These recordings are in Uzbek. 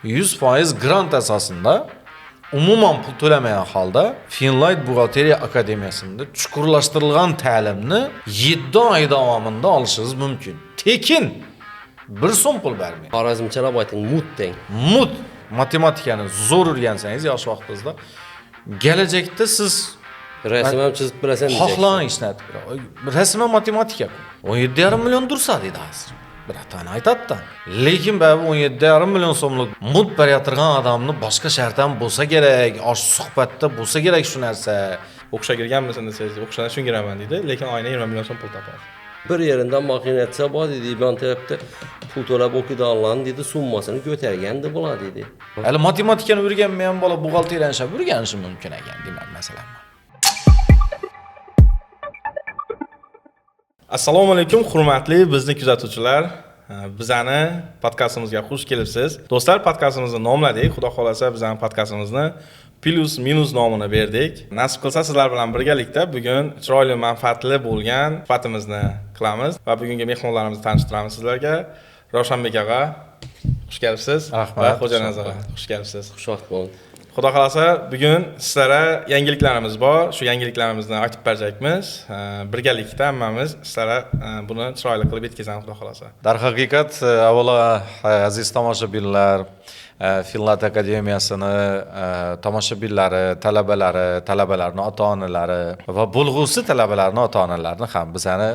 100% grant asosida umuman pul to'lamagan holda Finlight Buxgalteriya Akademiyasida chuqurlashtirilgan ta'limni 7 oy davomida olishingiz mumkin. Tekin 1 so'm pul bermay. Xorazmchalar ayting, mut deng. Mut matematikani zo'r o'rgansangiz yosh vaqtingizda kelajakda siz Rasm ham chizib berasan diysiz. xohlang ishlatib beradi. Rasm matematika 17,5 million dursa deydi hozir. Bir atani aytadi. Lekin bu 17,5 million so'mlik mut berayotgan odamni boshqa shartdan bo'lsa kerak, osh suhbatda bo'lsa kerak shu narsa. O'qishga kirganmisan desangiz, o'qishdan shunga kiraman deydi, lekin oyna 20 million so'm pul topadi. Bir yerinden makine etse bak dedi, ben tarafta pul to'lab o'qiydi Allah'ın dedi, summasini ko'targandi bo'ladi dedi. Hali matematikani o'rganmagan bola buxgalteriyani shab o'rganishi mumkin ekan deyman masalan. Assalomu alaykum, hurmatli bizni kuzatuvchilar. Bizani podkastimizga xush kelibsiz. Do'stlar, podkastimizni nomladik. Xudo xolasa bizani podkastimizni Plus minus nomini berdik. Nasib qilsa sizlar bilan birgalikda bugun chiroyli, manfaatli bo'lgan suhbatimizni qilamiz va bugungi mehmonlarimizni tanishtiramiz sizlarga. Ravshanbek aka, xush kelibsiz. Va Xo'janaz aka, xush kelibsiz. Xush vaqt bo'ling. Xudo xolasa bugun sizlarga yangiliklarimiz bor. Shu yangiliklarimizni aytib berajakmiz. Birgalikda hammamiz sizlarga buni chiroyli qilib yetkazamiz xudo xolasa. Darhaqiqat, avvalo aziz tomoshabinlar, Finlight Akademiyasini tomoshabinlari, talabalarning ota-onalari va bo'lg'usi talabalarning ota-onalarini ham bizani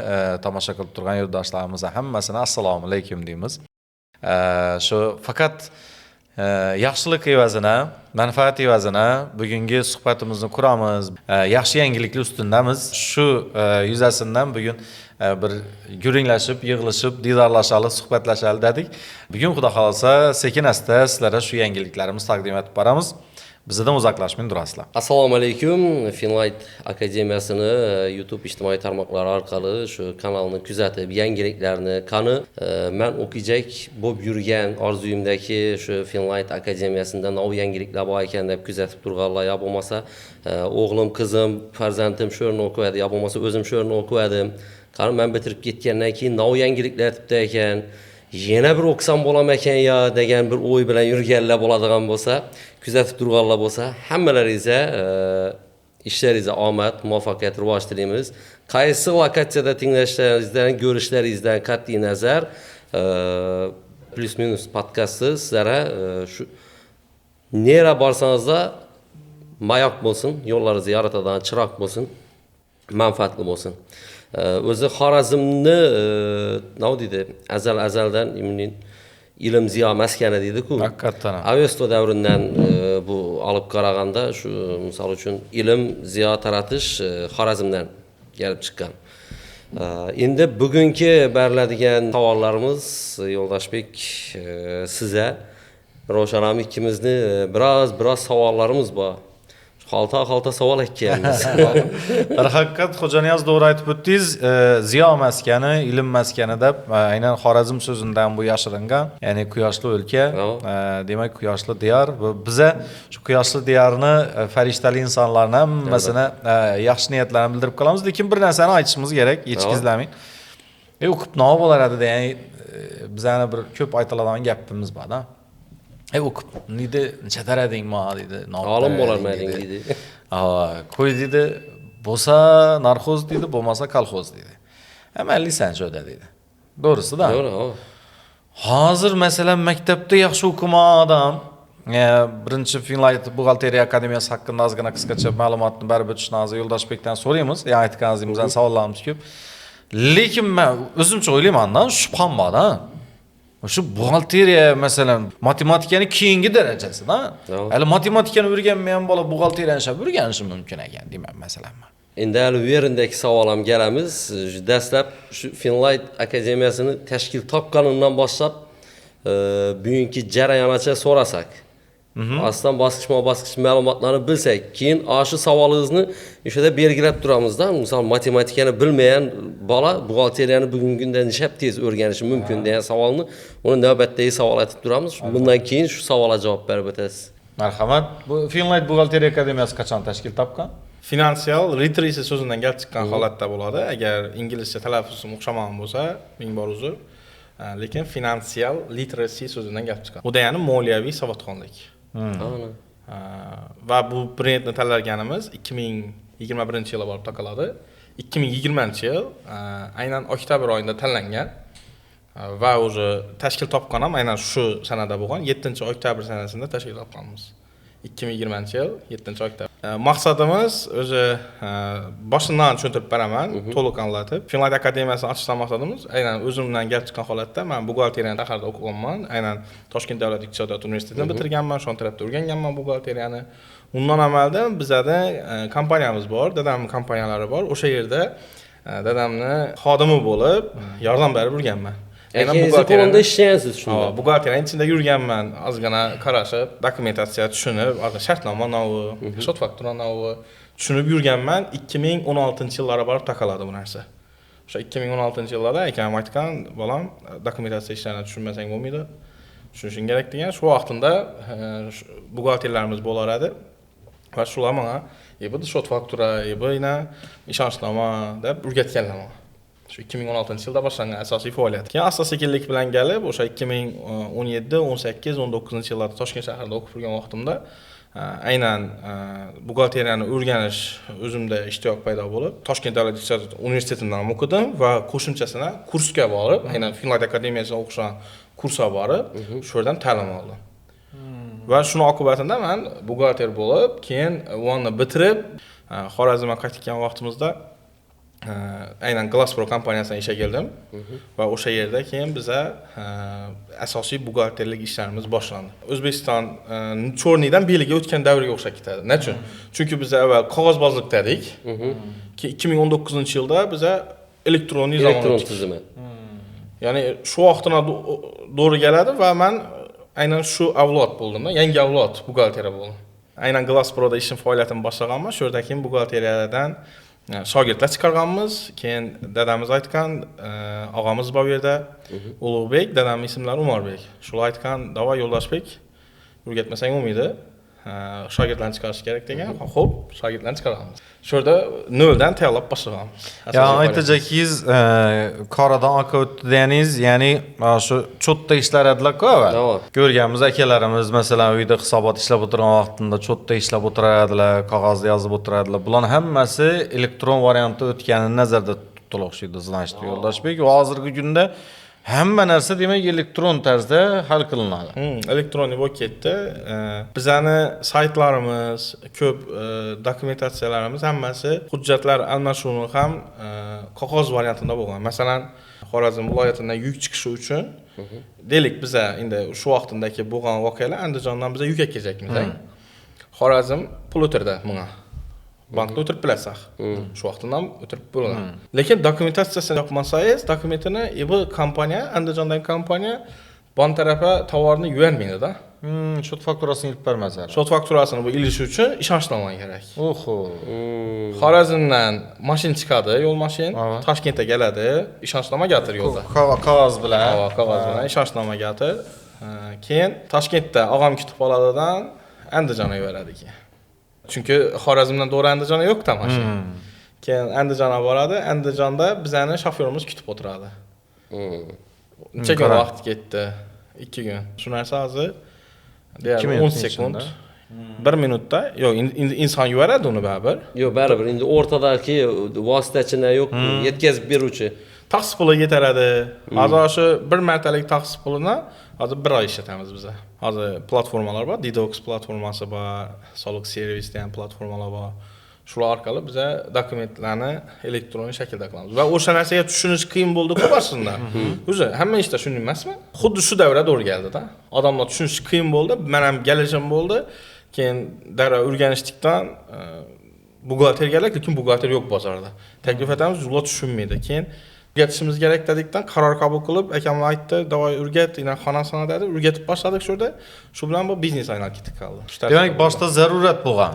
tomosha qilib turgan yurtdoshlarimiz hammasini assalomu alaykum deymiz. Shu faqat yaxshilik evazina, manfaat evazina bugungi suhbatimizni quramiz. Yaxshi yangiliklar ustundamiz. Shu yuzasidan bugun bir guringlashib, yig'ilishib, didorlashali, suhbatlashali dedik. Bugun xudo xolasa sekin-asta sizlarga shu yangiliklarimizni taqdim etib boramiz. Bizdan uzoqlashmang durasizlar. Assalomu alaykum. Finlight Akademiyasini YouTube ijtimoiy tarmoqlari orqali shu kanalni kuzatib, yangiliklarni qani men o'qiyajak bo'lib yurgan orzuyimdagi shu Finlight Akademiyasida nov yangiliklar bor ekan deb kuzatib turganlar ya bo'lmasa, o'g'lim, qizim, farzandim shu yerni o'qiyadi, ya bo'lmasa o'zim shu yerni o'qiyadim. Qani men bitirib ketgandan keyin nov yangiliklar aytibdi ekan. Yana bir o'qisam bo'lamekan ya degan bir o'y bilan yurganlar bo'ladigan bo'lsa, kuzatib turganlar bo'lsa, hammalaringizga ishlaringizga omad, muvaffaqiyat, rivoj tilaymiz. Qaysi lokatsiyada tinglashlaringizdan, ko'rishlaringizdan qat'iy nazar, plus minus podkasti sizlarga shu nera borsangiz-da mayoq bo'lsin, yo'llaringizni yaratadigan chiroq bo'lsin, manfaatli bo'lsin. O'zi Xorazmni nima deydi? Azaldan ilm ziyo maskani deydi-ku. Haqiqatan. Avesto davridan bu olib qaraganda shu misol uchun ilm ziyo taratish Xorazmdan kelib chiqqan. Endi bugungi beriladigan savollarimiz Yo'ldoshbek sizga Ravshan ikkimizni biroz savollarimiz bor. Xalta savol ekanmiz. Darhaqiqat Xo'janiyaz to'g'ri aytib o'tdingiz. Ziyo maskani, ilm maskani deb aynan Xorazm so'zidan bu yashiringan, ya'ni quyoshli o'lka, demak quyoshli diyor va biza shu quyoshli diyorni farishtali insonlarni hammasini yaxshi niyatlarni bildirib qolamiz, lekin bir narsani aytishimiz kerak, yechkizlamang. O'qib nima bo'laradi degan bizani bir ko'p aytiladigan gapimiz bor-da. O'qib nida necha darading ma dedi. Olim bo'larmading dedi. Qo'y dedi, bo'lsa narxoz dedi, bo'lmasa kolxoz dedi. Amallisan shu dedi. To'g'risi-da. To'g'ri. Hozir masalan maktabda yaxshi o'qigan odam, birinchi Finlight Buxgalteriya Akademiyasi haqida ozgina qisqacha ma'lumotni berib o'tishingizni Yo'ldoshbekdan so'raymiz. Aytganingizdan savollarimiz ko'p. Lekin men o'zimcha o'ylayman-da, shubham bor-da. Shu buxgalteriya masalan matematikani keyingi darajasida. Hali matematikani o'rganmagan bola buxgalteriyani shab o'rganishi mumkin ekan deyman masalan. Endi hali bu yerindagi savol ham kelamiz. Dastlab shu Finlight Akademiyasini tashkil topganidan boshlab bugungi jarayongacha so'rasak. Aslında bosqichma-bosqich ma'lumotlarni bilsak, keyin shu savolingizni o'shada belgilab turamizda. Misol matematikani bilmagan bola buxgalteriyani bugungi kunda nishab tez o'rganishi mumkin degan savolni uni navbatdagi savol etib turamiz. Bundan keyin shu savolga javob berib o'tasiz. Marhamat. Bu Finlight Buxgalteriya Akademiyasi qachon tashkil topgan? Financial literacy so'zidan kelib chiqqan holatda bo'ladi. Agar inglizcha talaffuzim o'xshamagan bo'lsa, ming bor uzr. lekin financial literacy so'zidan gap chiqadi. Bu degani moliyaviy savodxonlik. Ana. Va bu brendni tanlaganimiz 2021-yilga borib taqaladi. 2020-yil aynan oktyabr oyida tanlangan va o'zi tashkil topgan ham aynan shu sanada bo'lgan. 7-oktyabr sanasida tashkil topganmiz. 2020-yil 7-oktyabr. Maqsadimiz o'zi boshidan tushuntirib beraman, to'liq anglatib. Finlandiya akademiyasini ochishdan maqsadimiz aynan o'zimdan gap chiqqan holatda men buxgalteriyani Daharda o'qiganman. Aynan Toshkent davlat iqtisodiyot universitetini bitirganman, shu tarafda o'rganganman buxgalteriyani. Undan amalda bizada kompaniyamiz bor, dadamning kompaniyalari bor. O'sha yerda dadamni xodimi bo'lib yordam berib yurganman. Qo'lda ishlaysiz shunda. Buxgalteriyaning ichida yurganman, ozgina qarashib, dokumentatsiya tushunib, shartnoma nomi, shot faktura nomi tushunib yurganman. 2016-yillarga borib taqaladi bu narsa. O'sha 2016-yillarda akam aytgan, "Bolam, dokumentatsiya ishlarini tushunmasang bo'lmaydi. Tushunishing kerak" degan. Shu vaqtida buxgalterlarimiz bo'lar edi. Va shular menga, bu shot faktura, bu ishonchnoma deb o'rgatganlar menga. Shu 2016-yilda boshlangan asosiy faoliyat. Keyin asta-sekinlik bilan kelib, o'sha 2017, 18, 19-yillarda Toshkent shahrida o'qib yurgan vaqtimda aynan buxgalteriyani o'rganish o'zimda ishtiyoq paydo bo'lib, Toshkent davlat iqtisodiyot universitetidan o'qidim va qo'shimchasini kursga borib, aynan Finlandiya akademiyasiga o'xshagan kursga borib, shu yerdan ta'lim oldim. Va shuni oqibatida men buxgalter bo'lib, keyin uni bitirib, Xorazmga qaytgan vaqtimizda aynan Glasspro kompaniyasiga ishga keldim va o'sha yerda keyin biza asosiy buxgalterlik ishlarimiz boshlandi. O'zbekiston cho'rnidan beliga o'tgan davrga o'xshab ketadi. Nechun? Chunki biz avval qog'ozbozlikda edik. Keyin 2019-yilda biza elektron tizimi. Ya'ni shu vaqtdan to'g'ri keladi va men aynan shu avlod bo'ldim, yangi avlod buxgalteriya bo'ldim. Aynan Glassproda ishim faoliyatimni boshlaganman. Shu yerda keyin buxgalteriyadan shogirdlar chiqarganmiz. Keyin dadamiz aytgan, og'amiz bor yerda, Ulug'bek, dadamning ismlari Umorbek. Shular aytgan, "Davay Yo'ldoshbek, o'rgatmasang bo'lmaydi. Shogirdlarni chiqarish kerak" degan. Xo'p, shogirdlarni chiqaramiz. Shu yerda noldan tayyorlab boshlaganmiz. Ya aytajakingiz, qoradan oqa o'tdi deganingiz, ya'ni shu cho'tda ishlar edilar-ku avval. Ko'rganmiz akalarimiz, masalan, uyda hisobot ishlab o'tirgan vaqtida cho'tda ishlab o'tiradilar, qog'ozda yozib o'tiradilar. Bular hammasi elektron variantda o'tganini nazarda tutib o'xshaydi, значит, Yo'ldoshbek. Va hozirgi kunda hamma narsa demak elektron tarzda hal qilinadi. Elektronik bo'lib ketdi. Bizani saytlarimiz, ko'p dokumentatsiyalarimiz hammasi hujjatlar almashuvi ham qog'oz variantida bo'lgan. Masalan, Xorazm viloyatidan yuk chiqishi uchun deylik biza endi shu vaqtdagi bo'lgan voqealar Andijondan biza yuk kerakmiz. Xorazm pul o'tirdi menga. Bankda o'tirib bilasan. Shu vaqtdan o'tirib bo'ladi. Lekin dokumentatsiyasini yapmasangiz, dokumentini bu kompaniya, Andijondagi kompaniya bank tarafi tovarni yubormaydi-da. Shot fakturasini ilib bermazlar. Shot fakturasini bu ilish uchun ishonchnoma kerak. Oho. Xorazmdan mashin chiqadi, yo'l mashin, Toshkentga keladi, ishonchnoma gatir yo'lda. Qog'oz bilan. Qog'oz bilan ishonchnoma gatir. Keyin Toshkentda og'am kutib oladidan Andijonga yuboradi keyin. Chunki Xorazmdan to'g'ri Andijonga yo'q-da mashin. Keyin Andijonga boradi, Andijonda bizani shofyorimiz kutib o'tiradi. Necha kun vaqt ketdi? 2 kun. Shu narsa hozir 10 sekund. 1 minutda, yo'q, inson yuboradi uni baribir. Yo'q, baribir. Endi o'rtadagi vositachini yo'q, yetkazib beruvchi. Taksi puli yetaradi. Hozir shu 1 martalik taksi pulini hozir 1 oy ishlatamiz biz. Hozir platformalar bor, Didox platformasi bor, Soliq servis degan platformalar bor. Shular orqali biz dokumentlarni elektron shaklda qilamiz. Va o'sha narsaga tushunish qiyin bo'ldi-ku boshida. O'zi hamma ishda shunday emasmi? Xuddi shu davrda to'g'ri keldi-da. Odamlar tushunish qiyin bo'ldi, men ham galishim bo'ldi. Keyin dara o'rganishlikdan buxgaltergalar, lekin buxgalter yo'q bozorda. Taklif etamiz, ular tushunmaydi. Keyin o'rgatishimiz kerak dedikdan qaror qabul qilib, akamlar aytdi, "Davay o'rgat", yana xonasini dedi, o'rgatib boshladik shu yerda. Shu bilan bu biznes aylanib ketib qoldi. Demak, boshda zarurat bo'lgan.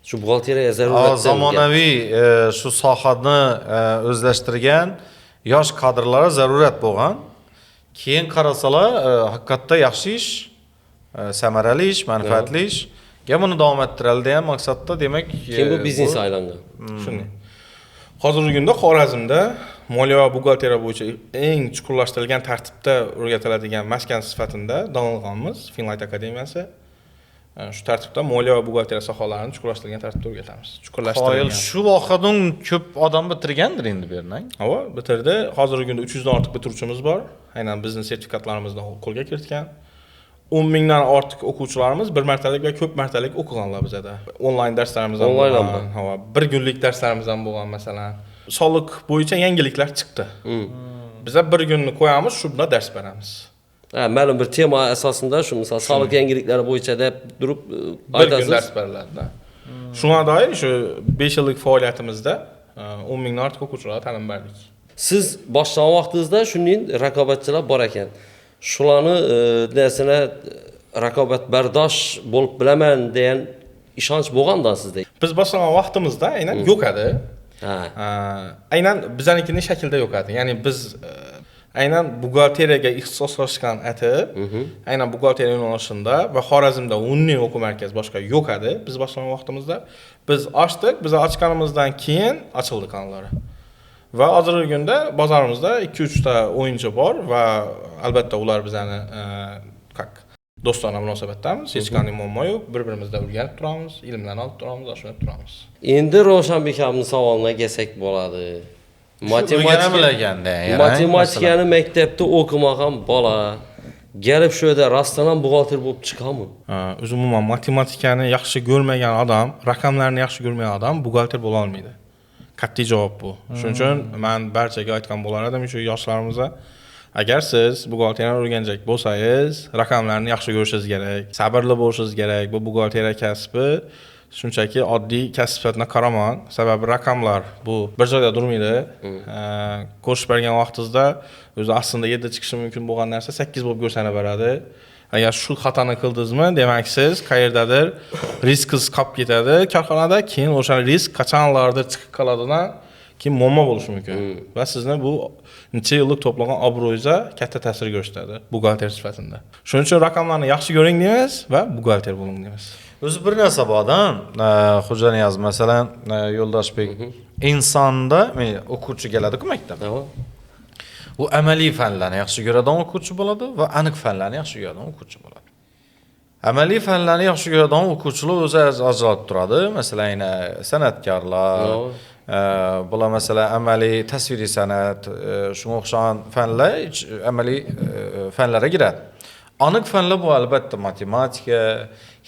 Shu buxgalteriya zarurat. Zamonaviy shu sohani o'zlashtirgan yosh kadrlar zarurat bo'lgan. Keyin qarasalar, haqiqatda yaxshi ish, samarali ish, manfaatli ish. Buni davom ettiradi degan maqsadda, demak, keyin bu biznes aylangan. Shunday. Hozirgi kunda Xorazmda moliya va buxgalteriya bo'yicha eng chuqurlashtirilgan tartibda o'rgatiladigan maskan sifatida donilganmiz Finlight akademiyasi. Shu tartibda moliya va buxgalteriya sohalarini chuqurlashtirilgan tartibda o'rgatamiz. Qoyil Chuqurlashtirilgan. shu voqadan ko'p odam bitirgandir endi bu yerdan. Havo bitirdi. Hozirgi kunda 300 dan ortiq bitiruvchimiz bor. Aynan bizning sertifikatlarimizni qo'lga kiritgan. 10 mingdan ortiq o'quvchilarimiz bir martalik va ko'p martalik o'qiganlar bizda. Onlayn darslarimiz ham bo'lgan. Havo bir kunlik darslarimiz ham bo'lgan masalan. Soliq bo'yicha yangiliklar chiqdi. Biza bir kunni qo'yamiz, shu bilan dars beramiz. Ma'lum bir tema asosida shu misol soliq yangiliklari bo'yicha deb turib Bir kun dars beriladi. Shunga doir shu 5 yillik faoliyatimizda 10 mingdan ortiq o'quvchilarga ta'lim berdik. Siz boshlagan vaqtingizda shuning raqobatchilar bor ekan. Shularni dersine raqobatbardosh bo'lib bilaman degan ishonch bo'lganda sizda. Biz boshlagan vaqtimizda aynan yo'q edi. Aynan bizanikining shaklida yo'q edi. Ya'ni biz aynan buxgalteriyaga ixtisoslashgan etib, aynan buxgalteriya yo'nalishida va Xorazmda umumiy o'quv markazi boshqa yo'q edi. Biz boshlagan vaqtimizda biz ochdik, biz ochganimizdan keyin ochildi kanallari. Va hozirgi kunda bozorimizda 2-3 ta o'yinchi bor va albatta ular bizani do'stona munosabatdamiz. Hech qanday muammo yo'q. Bir-birimizdan o'rganib turamiz, ilmlarni olib turamiz, oshirib turamiz. Endi Ravshanbek akamning savolina kelsak bo'ladi. Matematikani maktabda o'qimagan bola gelib shu yerda rostdan ham buxgalter bo'lib chiqadimi? O'zi umuman matematikani yaxshi ko'rmagan odam, raqamlarni yaxshi ko'rmagan odam buxgalter bo'la olmaydi. Qat'iy javob bu. Shuning uchun men barchaga aytgan bo'lar edim, shu yoshlarimizga agar siz buxgalteriyani o'rganajak bo'lsangiz, raqamlarni yaxshi ko'rishingiz kerak, sabrli bo'lishingiz kerak. Bu buxgalteriya kasbi shunchaki oddiy kasb sifatida qaramang. Sababi raqamlar bu bir joyda turmaydi. Ko'rishib bergan vaqtingizda o'zi aslida 7 chiqishi mumkin bo'lgan narsa 8 bo'lib ko'rsanib beradi. Agar shu xatoni qildingizmi, demak siz qayerdadir riskingiz qolib ketadi. Korxonada keyin o'sha risk qachonlardir chiqib qoladidan keyin muammo bo'lishi mumkin. Va sizni bu necha yillik to'plagan obro'yingizga katta ta'sir ko'rsatadi buxgalter sifatida. Shuning uchun raqamlarni yaxshi ko'ring deymiz va buxgalter bo'ling deymiz. O'zi bir narsa borda, Xo'janiyaz masalan, Yo'ldoshbek, insonda o'quvchi keladi-ku maktabga. U amaliy fanlarni yaxshi ko'radigan o'quvchi bo'ladi va aniq fanlarni yaxshi ko'radigan o'quvchi bo'ladi. Amaliy fanlarni yaxshi ko'radigan o'quvchilar o'zi ajralib turadi. Masalan, san'atkorlar, bular masalan amaliy tasviriy san'at, shunga o'xshagan fanlar amaliy fanlarga kiradi. Aniq fanlar bu albatta matematika,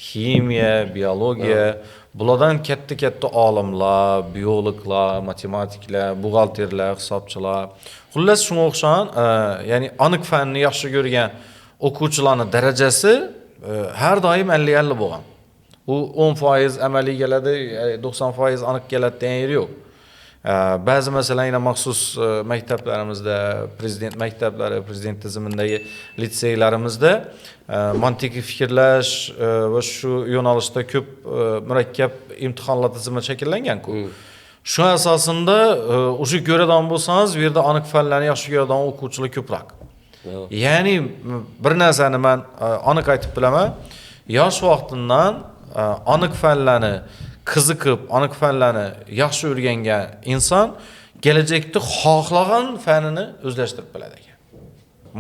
ximiya, biologiya, bulardan katta olimlar, biologlar, matematiklar, buxgalterlar, hisobchilar, xullas shunga o'xshagan, ya'ni aniq fanni yaxshi ko'rgan o'quvchilarning darajasi har doim 50-50 bo'lgan. U 10% amaliy keladi, 90% aniq keladi degan yer yo'q. Ba'zi masalan yana maxsus maktablarimizda, prezident maktablari, prezident tizimidagi litseylarimizda mantiqiy fikrlash va shu yo'nalishda ko'p murakkab imtihonlar tizimi shakllangan-ku. Shu asosida o'sha ko'radigan bo'lsangiz, bu yerda aniq fanlarni yaxshi ko'radigan o'quvchilar ko'proq. Ya'ni bir narsani men aniq aytib bilaman, yosh vaqtimdan aniq fanlarni qiziqib, aniq fanlarni yaxshi o'rgangan inson kelajakda xohlagan fanini o'zlashtirib biladi ekan.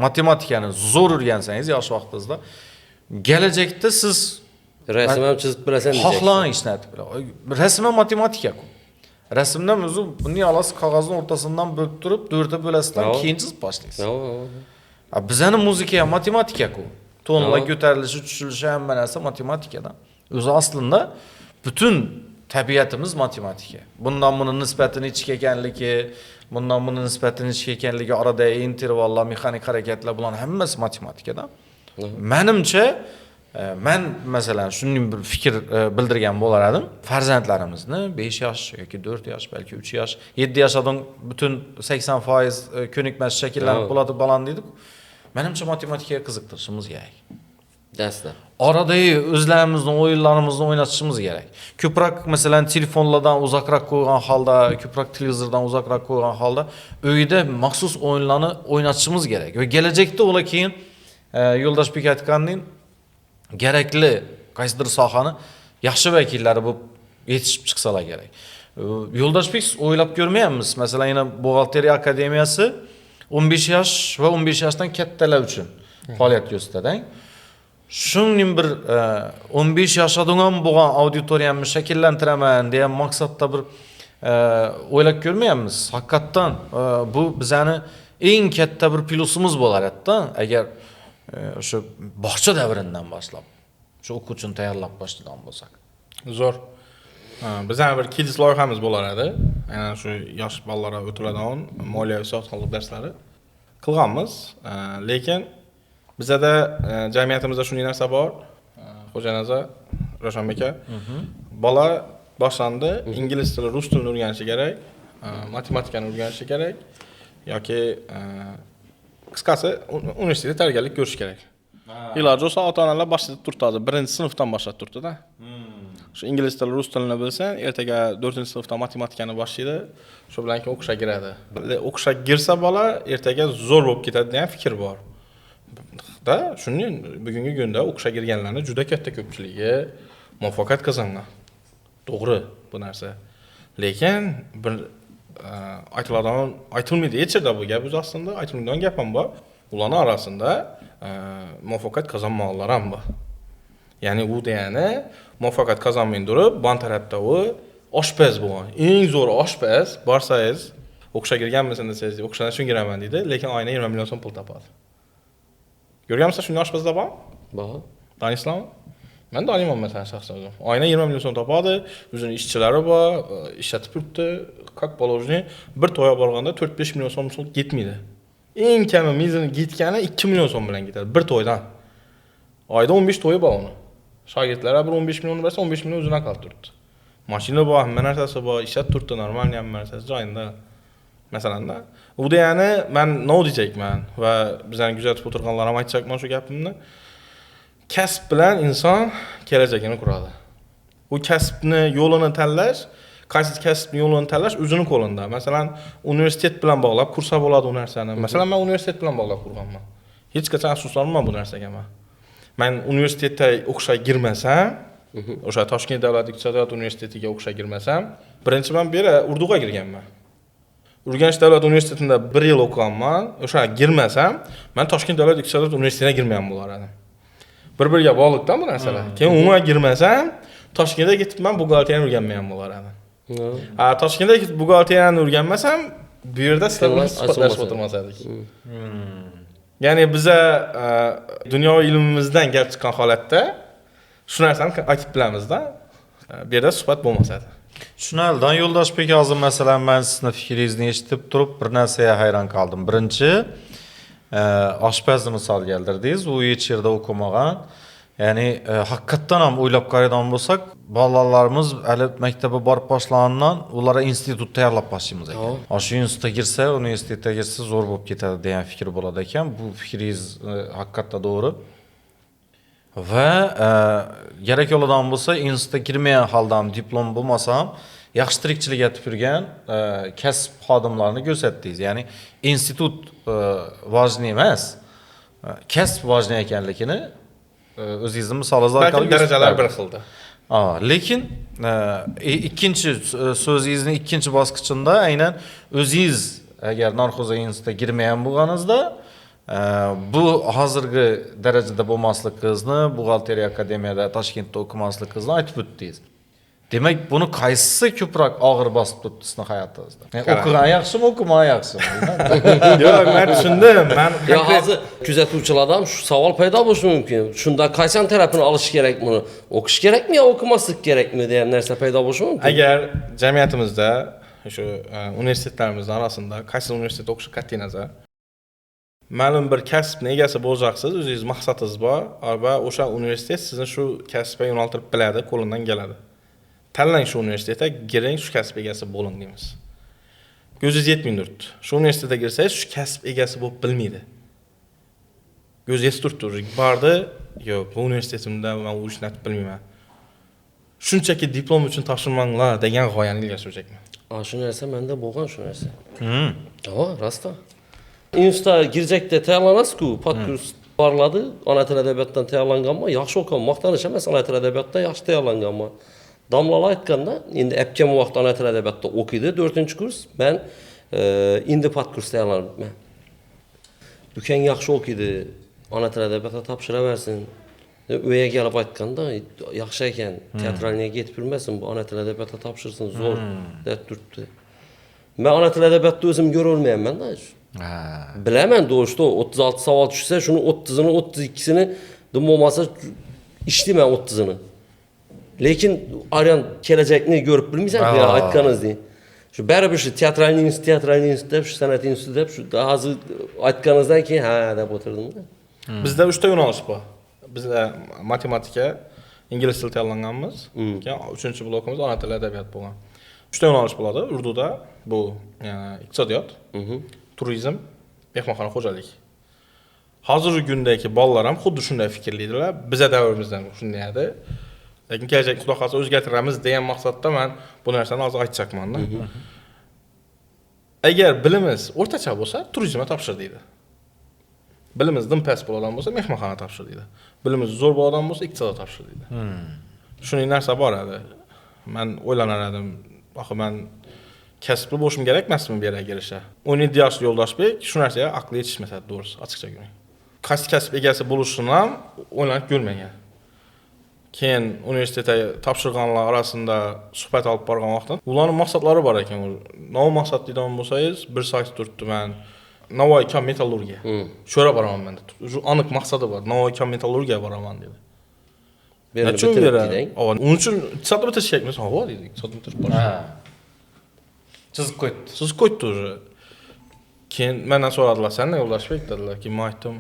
Matematikani zo'r o'rgansangiz yosh vaqtingizda, kelajakda siz rasm ham chizib bilasan deysiz. Xohlagan ishni aytib bilasiz. Rasm ham matematika-ku. Rasmdan o'zi bunday olasiz, qog'ozning o'rtasidan bo'lib turib, 4 bo'lasizdan keyin chizib boshlaysiz. Bizning muzika ham matematika-ku. Tonlar ko'tarilishi, tushilishi hamma narsa matematikadan. O'zi aslında bütün tabiatimiz matematika. Bundan bunun nisbatini ichki ekanligi, bundan bunun nisbatini ichki ekanligi, orada intervallar, mexanik harakatlar bilan hammasi matematikadan. Menimcha men masalan shunday bir fikr bildirgan bo'lar edim. Farzandlarimizni 5 yosh yoki 4 yosh, balki 3 yosh, 7 yoshdan bütün 80% ko'nikmas shakllanib bo'ladi baland deydik. Menimcha matematikaga qiziqtirishimiz kerak. Dastlab. Orada o'zlarimizning o'yinlarimizni o'ynatishimiz kerak. Ko'proq masalan telefonlardan uzoqroq qo'ygan holda, ko'proq televizordan uzoqroq qo'ygan holda uyda maxsus o'yinlarni o'ynatishimiz kerak. Va kelajakda ular keyin Yo'ldoshbek aytganning kerakli qaysidir sohani yaxshi vakillari bo'lib yetishib chiqsalar kerak. Yo'ldoshbek siz o'ylab ko'rmayapmiz? Masalan, yana buxgalteriya akademiyasi 15 yosh va 15 yoshdan kattalar uchun faoliyat ko'rsatadi. Shuningdek bir 15 yoshdan ham bo'lgan auditoriyamni shakllantiraman degan maqsadda bir o'ylab ko'rmayapmiz. Haqiqatan bu bizani eng katta bir plyusimiz bo'lar-da, agar o'sha bog'cha davridan boshlab shu o'quvchini tayyorlab boshlagan bo'lsak. Zo'r. Bizning bir kids loyihamiz bo'lar edi. Aynan shu yosh bolalarga o'tiladigan moliyaviy savodxonlik darslari qilganmiz. Lekin bizada jamiyatimizda shunday narsa bor. Xo'janaza Ravshanbek aka, bola boshlandi, ingliz tili, rus tilini o'rganishi kerak, matematikani o'rganishi kerak yoki qisqasi universitetda tayyorgarlik ko'rish kerak. Iloji bo'lsa ota-onalar boshida turtadi, 1-sinfdan boshlab turtdi-da. Shu ingliz tili, rus tilini bilsa, ertaga 4-sinfdan matematikani boshlaydi, shu bilan keyin o'qishga kiradi. O'qishga girsa bola ertaga zo'r bo'lib ketadi degan fikr bor. Da, shuning bugungi kunda o'qishga kirganlarning juda katta ko'pchiligi muvaffaqiyat qozongan. To'g'ri bu narsa. Lekin bir aytilmaydi hech yerda bu gap o'zi aslında aytilmaydigan gap ham bor. Ularning orasida muvaffaqiyat qozonmoqlar ham bor. Ya'ni u degani muvaffaqiyat qozonmay turib, ban tarafda u oshpaz bo'lgan. Eng zo'r oshpaz borsangiz, o'qishga kirganmisiz desangiz, o'qishdan shunga kiraman deydi, lekin oyna 20 million so'm pul topadi. Ko'rganmisiz shunday oshpazlar bor? Bor. Taniysiz? Men taniyman mesela shaxsan o'zim. Oyna 20 million so'm topadi, o'zining ishchilari bor, ishlatib turibdi, как положение bir to'yga borganda 4-5 million so'm ketmaydi. Eng kami mizini ketgani 2 million so'm bilan ketadi bir to'ydan. Oyda 15 to'yi bor uni. Shogirdlar bir 15 million bersa 15 million o'zidan qolib turibdi. Mashina bor, hamma narsasi bor, ishlatib turibdi, normal hamma narsasi joyida. Masalanda, u degani men no deyapman va bizlarni kuzatib o'tirganlar ham aytishakman shu gapimni. Kasb bilan inson kelajagini quradi. U kasbni yo'lini tanlash, qaysi kasbni yo'lini tanlash o'zining qo'linda. Masalan, universitet bilan bog'lab kursa bo'ladi u narsani. Masalan, men universitet bilan bog'lab qurganman. Hech qachon afsuslanmayman bu narsaga men. Men universitetga o'qishga girmasam, o'sha Toshkent davlat iqtisodiyot universitetiga o'qishga girmasam, birinchi men bu yerga Urduga kirganman. Urganch davlat universitetida 1 yil o'qiganman. O'sha girmasam, men Toshkent davlat iqtisodiyot universitetiga girmagan bo'lardim. Bir-biriga bog'liqda bu narsalar. Keyin umuman girmasam, Toshkentga ketib men buxgalteriyani o'rganmagan bo'lardim. Toshkentga ketib buxgalteriyani o'rganmasam, bu yerda sizlar suhbatlashib o'tirmas edik. Ya'ni biza dunyoviy ilmimizdan gap chiqqan holatda shu narsani aytib bilamiz-da. Bu yerda suhbat bo'lmas edi. Tushunaldan Yo'ldoshbek hozir masalan men sizni fikringizni eshitib turib bir narsaga hayron qoldim. Birinchi oshpazni misol keltirdingiz, u hech yerda o'qimagan. Ya'ni haqiqatdan ham o'ylab qaraydigan bo'lsak, bolalarimiz hali maktabga borib boshlagandan ularga institut tayyorlab boshlaymiz ekan. Shu institutga girsa, universitetga girsa zo'r bo'lib ketadi degan fikr bo'ladi ekan. Bu fikringiz haqiqatda to'g'ri. Va kerak bo'ladigan bo'lsa, institutga kirmagan holda ham diplom bo'lmasa ham yaxshi tirikchilik etib yurgan kasb xodimlarini ko'rsatdingiz. Ya'ni institut vojni emas, kasb vojni ekanligini o'zingizning misolingizda orqali darajalar bir xilda. Lekin ikkinchi so'zingizning ikkinchi bosqichida aynan o'zingiz agar Norxo'za institutga girmagan bo'lganingizda bu hozirgi darajada bo'lmasligingizni, buxgalteriya akademiyada Toshkentda o'qimasligingizni aytib o'tdingiz. Demak, buni qaysisi ko'proq og'ir bosib turibdi sizning hayotingizda? O'qigan yaxshimi, o'qimagan yaxshimi? Yo'q, men tushundim. Men hozir kuzatuvchilardan shu savol paydo bo'lishi mumkin. Shunda qaysi tarafini olish kerak buni? O'qish kerakmi yo o'qimaslik kerakmi degan narsa paydo bo'lishi mumkin. Agar jamiyatimizda shu universitetlarimizning orasida qaysi universitetda o'qish qat'iy nazar ma'lum bir kasbning egasi bo'lasiz, o'zingiz maqsadingiz bor va o'sha universitet sizni shu kasbga yo'naltirib biladi, qo'lidan keladi. Tanlang shu universitetga, giring, shu kasb egasi bo'ling deymiz. Ko'zingiz yetmay turibdi. Shu universitetga girsangiz, shu kasb egasi bo'lib bilmaydi. Ko'zingiz turibdi, bordi, yo'q, bu universitetimda men u ishni bilmayman. Shunchaki diplom uchun topshirmanglar degan g'oyani ilgari surjayman. Shu narsa menda bo'lgan shu narsa. Rostdan. Institutga girjakda tayyorlanasiz-ku, podkurs boriladi. Ona tili adabiyotdan tayyorlanganman, yaxshi o'qigan, maqtanish emas, ona tili adabiyotdan yaxshi tayyorlanganman. Damlalar aytganda, endi әпкем vaqt ana til adabiyotda o'qiydi, 4-kurs. Men endi podkurs tayyorlanibman. Ukang yaxshi o'qiydi, ana til adabiyotda topshiraversin. Uyaga kelib aytganda, yaxshi ekan, teatralniyaga ketib yurmasin, bu ana til adabiyotda topshirsin, zo'r deb turibdi. Men ana til adabiyotda o'zim ko'ra olmayapman-da. Bilaman, do'shto 36 savol tushsa, shuni 30'ini, 32'sini bo'lmasa ishlayman 30'ini. Lekin Aryan kelajakni ko'rib bilmaysan, ya aytganingizdek. Shu baribir shu teatralniy institut deb, shu san'at instituti deb, shu hozir aytganingizdan keyin ha deb o'tirdim-da. Bizda 3 ta yo'nalish bor. Bizda matematika, ingliz tili tayyorlanganmiz. Keyin 3-blokimiz ona tili adabiyot bo'lgan. 3 ta yo'nalish bo'ladi. Urduda bu iqtisodiyot, turizm, mehmonxona xo'jalik. Hozirgi kundagi bolalar ham xuddi shunday fikrlaydilar. Bizga davrimizdan shunday edi. Lekin kelajak xudo xolasa o'zgartiramiz degan maqsadda men bu narsani hozir aytmoqchiman-da. Agar bilimiz o'rtacha bo'lsa, turizmga topshir deydi. Bilimiz past bo'lgan bo'lsa, mehmonxona topshir deydi. Bilimiz zo'r bo'lgan bo'lsa, iqtisodiyot topshir deydi. Shunday narsa bor edi. Men o'ylanar edim, axir men kasbli bo'lishim kerak emasmi bu yerga kirishga. 17 yoshli Yo'ldoshbek shu narsaga aqli yetishmasa, to'g'risi, ochiqcha gaping. Qaysi kasb egasi bo'lishini ham o'ylanib ko'rmagan. Keyin universitetga topshirganlar orasida suhbat olib borgan vaqtda, ularning maqsadlari bor ekan. Navoiy maqsad deydigan bo'lsangiz, bir sayt turibdi men. Navoiy kam metallurgiya. Sho'ra boraman men. Shu aniq maqsadi bor. Navoiy kam metallurgiya boraman dedi. Nechun beradi? Uning uchun iqtisodni bitirish kerakmi? Ha, deydi. Iqtisodni bitirish bor. Chizib qo'ydi. Siz qo'ydi o'zi. Keyin mendan so'radilar, "Sen ne Yo'ldoshbek?" dedilar. Keyin men aytdim,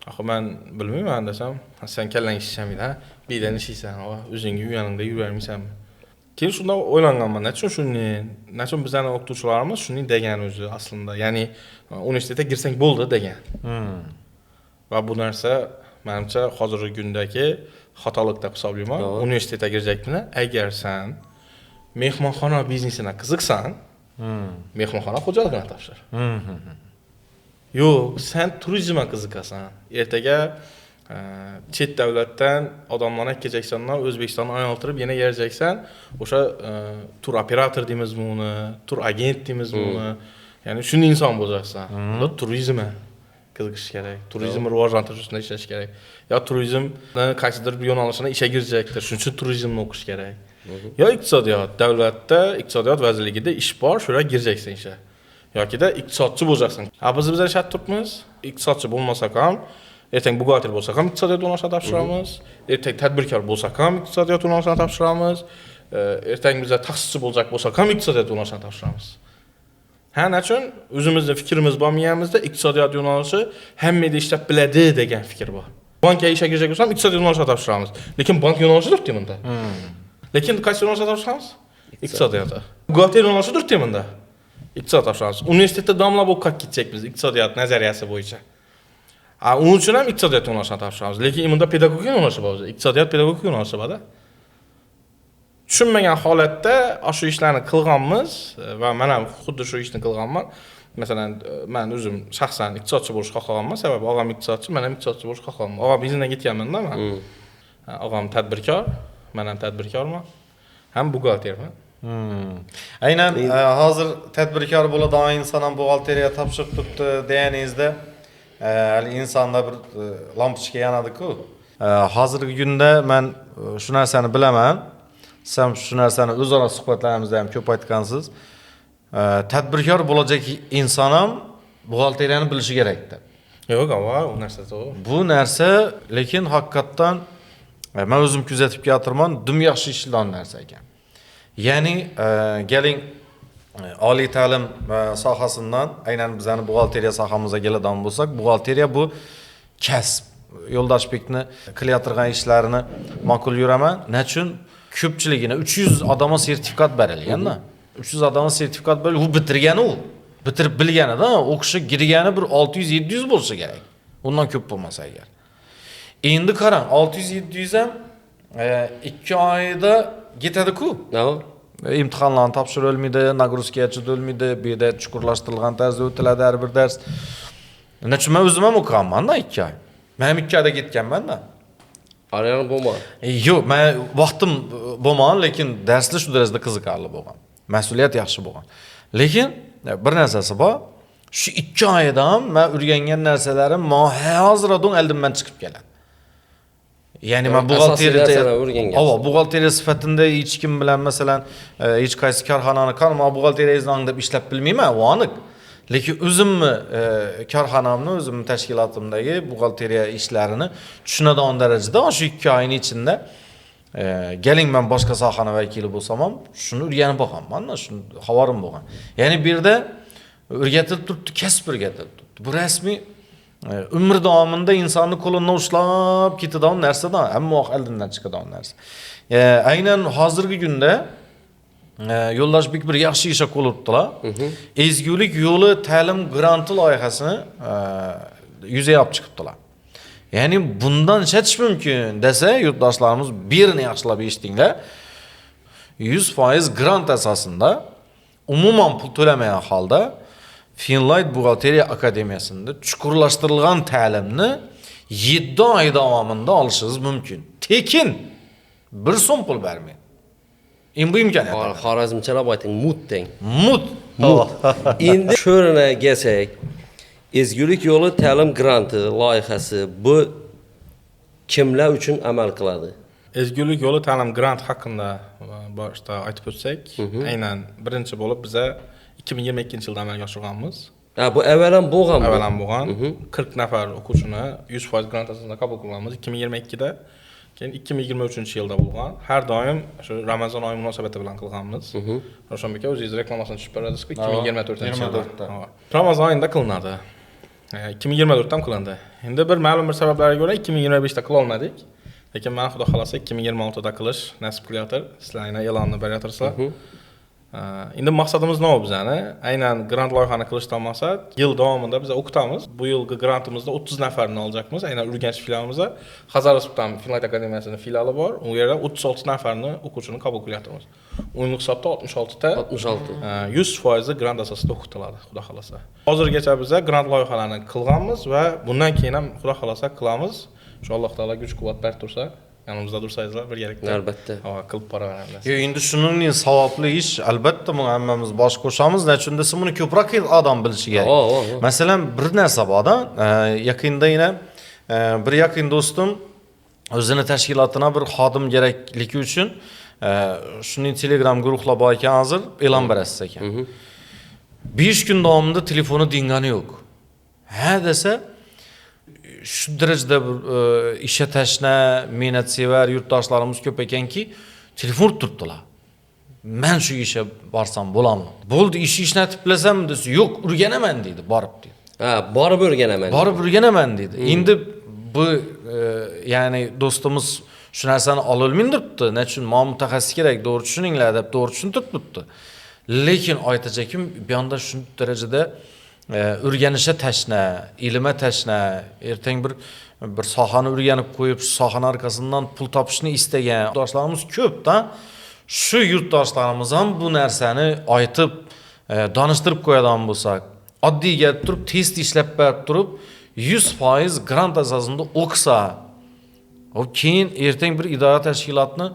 "Axir men bilmayman" desam, "Sen kallang ishlaysan, ha? Biydan ishlaysan, o'zingga uyingda yuravermaysanmi?" Keyin shunda o'ylanganman, nechun shuni, nechun bizning o'qituvchilarimiz shuni degan o'zi aslida, ya'ni universitetga girsang bo'ldi degan. Va bu narsa menimcha hozirgi kundagi xatolik deb hisoblayman. Universitetga girsakni, agar sen mehmonxona biznesina qiziqsan, mehmonxona xo'jaligini topshir. Yo'q, sen turizmga qiziqasan. Ertaga chet davlatdan odamlarni kelajaksandan O'zbekistonni aylantirib yana yerjaksan, o'sha tur operator deymizmi uni, tur agent deymizmi uni. Ya'ni shunday inson bo'lasan. Bu turizmga qiziqish kerak. Turizmni rivojlantirish uchun ishlash kerak. Yo turizmni qaysidir bir yo'nalishini ishga kirishakdir. Shuning uchun turizmni o'qish kerak. Yo iqtisodiyot, davlatda iqtisodiyot vazirligida ish bor, shura girjaksan ishga. Yoki-da iqtisodchi bo'lasan. Biz shart turibmiz, iqtisodchi bo'lmasak ham, ertaga buxgalter bo'lsak ham iqtisodiyot yo'nalishini topshiramiz. Ertaga tadbirkor bo'lsak ham iqtisodiyot yo'nalishini topshiramiz. Ertaga biz taxsischi bo'lsak ham iqtisodiyot yo'nalishini topshiramiz. Nechun o'zimizning fikrimiz bo'lmaganimizda iqtisodiyot yo'nalishi hammada ishlab biladi degan fikr bor. Bankga ishga kirsak ham iqtisodiyot yo'nalishini topshiramiz. Lekin bank yo'nalishi turibdi bunda. Lekin qaysi yo'nalishni topshiramiz? Iqtisodiyot. Buxgalter yo'nalishi turibdi bunda. Iqtisod topshiramiz. Universitetda domla bo'lib qolib ketsak biz iqtisodiyot nazariyasi bo'yicha. Uning uchun ham iqtisodiyot yo'nalishini topshiramiz. Lekin bunda pedagogika yo'nalishi bor. Iqtisodiyot pedagogika yo'nalishi bor-da. Tushunmagan holatda shu ishlarni qilganmiz va men ham xuddi shu ishni qilganman. Masalan, men o'zim shaxsan iqtisodchi bo'lishni xohlaganman, sababi og'am iqtisodchi, men ham iqtisodchi bo'lishni xohlaganman. Og'am biznesdan ketganman-da men. Og'am tadbirkor, men ham tadbirkorman. Ham buxgalterman. Aynan hozir tadbirkor bo'ladigan inson ham buxgalteriya topshirib turibdi deganingizda, hali insonda bir lampochka yanadi-ku. Hozirgi kunda men shu narsani bilaman. Siz shu narsani o'zaro suhbatlarimizda ham ko'p aytgansiz. Tadbirkor bo'lajak inson ham buxgalteriyani bilishi kerak deb. Yo'q, u narsa to'g'ri. Bu narsa lekin haqiqatdan men o'zim kuzatib keltirman, dim yaxshi ishlangan narsa ekan. Ya'ni keling oliy ta'lim sohasidan aynan bizning buxgalteriya sohamizga keladigan bo'lsak, buxgalteriya bu kasb. Yo'ldoshbekni qilayotgan ishlarini ma'qul yuraman. Nechun ko'pchiligini 300 odamga sertifikat berilgan-da. 300 odamga sertifikat berilib, u bitirgani u. Bitirib bilganida, o'qishi girgani bir 600-700 bo'lsa kerak. Undan ko'p bo'lmasa agar. Endi qarang, 600-700 ham 2 oyda ketadi-ku. İmtihonlarni topshirib olmaydi, nagruzkaga chidolmaydi, bu yerda chuqurlashtirilgan tarzda o'tiladi har bir dars. Nechun men o'zim ham o'qiganman-da 2 oy. Men ham 2 oyda ketganman-da. Arayan bo'lma. Yo'q, men vaqtim bo'lmagan, lekin darsda shu darajada qiziqarli bo'lgan. Mas'uliyat yaxshi bo'lgan. Lekin bir narsasi bor. Shu 2 oyda ham men o'rgangan narsalarim hozirdan oldimdan chiqib keladi. Ya'ni men buxgalteriya sifatida hech kim bilan masalan hech qaysi korxonani buxgalteriyangizdan deb ishlab bilmayman, u aniq. Lekin o'zimni korxonamni, o'zimni tashkilotimdagi buxgalteriya ishlarini tushunadigan darajada shu 2 oyning ichida keling men boshqa sohani vakili bo'lsam ham shuni o'rganib boqaman, shuni xabarim bo'lgan. Ya'ni bu yerda o'rgatilib turibdi, kasb o'rgatilib turibdi. Bu rasmiy umr davomida insonni qo'lidan ushlab ketadigan narsadan, hamma vaqt oldindan chiqadigan narsa. Aynan hozirgi kunda Yo'ldoshbek bir yaxshi ish qo'libdilar. Ezgulik yo'li ta'lim granti loyihasini yuzaga olib chiqibdilar. Ya'ni bundan ishlatish mumkin desa, yurtdoshlarimiz birini yaxshilab eshitinglar. 100% grant asosida umuman pul to'lamagan holda Finlight Buxgalteriya Akademiyasida chuqurlashtirilgan ta'limni 7 oy davomida olishingiz mumkin. Tekin 1 so'm pul bermaydi. Bu imkoniyat. Xorazmchalar ayting, mut deng. Mut. Endi sho'rina kelsak, ezgulik yo'li ta'lim granti loyihasi bu kimlar uchun amal qiladi? Ezgulik yo'li ta'lim grant haqida boshda aytib o'tsak, aynan birinchi bo'lib biza 2022-yilda amalga oshirganmiz. Bu avvalan bo'lgan. Avvalan bo'lgan. 40 nafar o'quvchini 100% grant asosida qabul qilganmiz 2022da. Keyin 2023-yilda bo'lgan. Har doim shu Ramazon oyi munosabati bilan qilganmiz. Ravshanbek aka o'zingiz reklamasini tushib beradingiz-ku 2024-yilda. Ramazon oyida qilinadi. 2024da ham qilindi. Endi bir ma'lum bir sabablarga ko'ra 2025da qila olmadik. Lekin men xudo xolasa 2026da qilish nasib qilayotir. Sizlar aynan e'lonni berayotirsizlar. Endi maqsadimiz nima bizani? Aynan grant loyihani qilishdan maqsad yil davomida biz o'qitamiz. Bu yilgi grantimizda 30 nafarni olacakmiz. Aynan Urganch filialimizda Hazar Respublikasi Finlight Akademiyasining filiali bor. U yerda 36 nafarni o'quvchini qabul qilyapmiz. O'yinli hisobda 66 ta 100% grant asosida o'qitiladi, xudo xolasa. Hozirgacha biz grant loyihalarini qilganmiz va bundan keyin ham xudo xolasa qilamiz. Shu Alloh taolo kuch-quvvat berib tursa, yanımızda dursayızlar birgalikda. Albatta. Qilib boraveramiz. Endi shuning savobli ish, albatta buni hammamiz bosh qo'shamiz, chunki buni ko'proq odam bilishi kerak. Masalan, bir narsa borda, yaqinda yana bir yaqin do'stim o'zini tashkilotiga bir xodim kerakligi uchun shuning Telegram guruhlar bor ekan, hozir e'lon berasiz ekan. 5 kun davomida telefoni dingani yo'q. Ha desa shu darajada ishga tashna, mehnatsevar yurtdoshlarimiz ko'p ekanki, telefon turibdilar. Men shu ishga borsam bo'laman. Bo'ldi, ishni ishlatib bilasam desa, yo'q, o'rganaman deydi, borib deydi. Borib o'rganaman. Borib o'rganaman deydi. Endi bu ya'ni do'stimiz shu narsani ololmaydiribdi. Nechun men mutaxassis kerak, to'g'ri tushuninglar deb to'g'ri tushuntiribdi. Lekin aytajakim, bu yoqda shu darajada o'rganishga tashna, ilmga tashna, ertang bir sohani o'rganib qo'yib, shu sohaning arkasidan pul topishni istagan yurtdoshlarimiz ko'p-da. Shu yurtdoshlarimiz ham bu narsani aytib, donishtirib qo'yadigan bo'lsak, oddiy kelib turib, test ishlab berib turib, 100% grant asosida o'qisa, o keyin ertang bir idora tashkilotini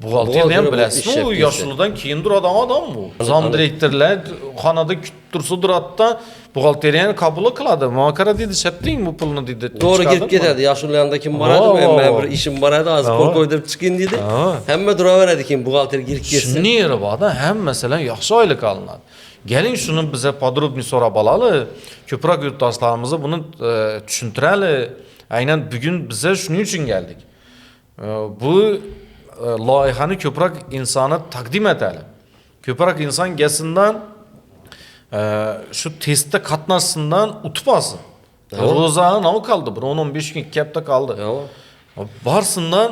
buxgalterni ham bilasizmi, u yoshligidan keyin turadigan odam bu. Zam direktorlar xonada kutib tursa duratda buxgalteriyani qabul qiladi. Muokara dedi, shatding bu pulni dedi. To'g'ri kelib ketadi. Yoshligida kim boradi, men bir ishim bor edi, hozir qo'l qo'yib chiqing dedi. Hamma turaveradi keyin buxgalter kirib kelsa. Shuni yeri borda, ham masalan yaxshi oylik olinadi. Keling shuni biza podrobniy so'rab olaylik. Ko'proq yurtdoshlarimiz buni tushuntiraylik. Aynan bugun biza shuning uchun keldik. Bu loyihani ko'proq insonga taqdim etaylik. Ko'proq inson gelsindan shu testda qatnashsindan o'tib olsin. Ro'zani nima qoldi? Bir 10-15 kun 2 hafta qoldi. Barsindan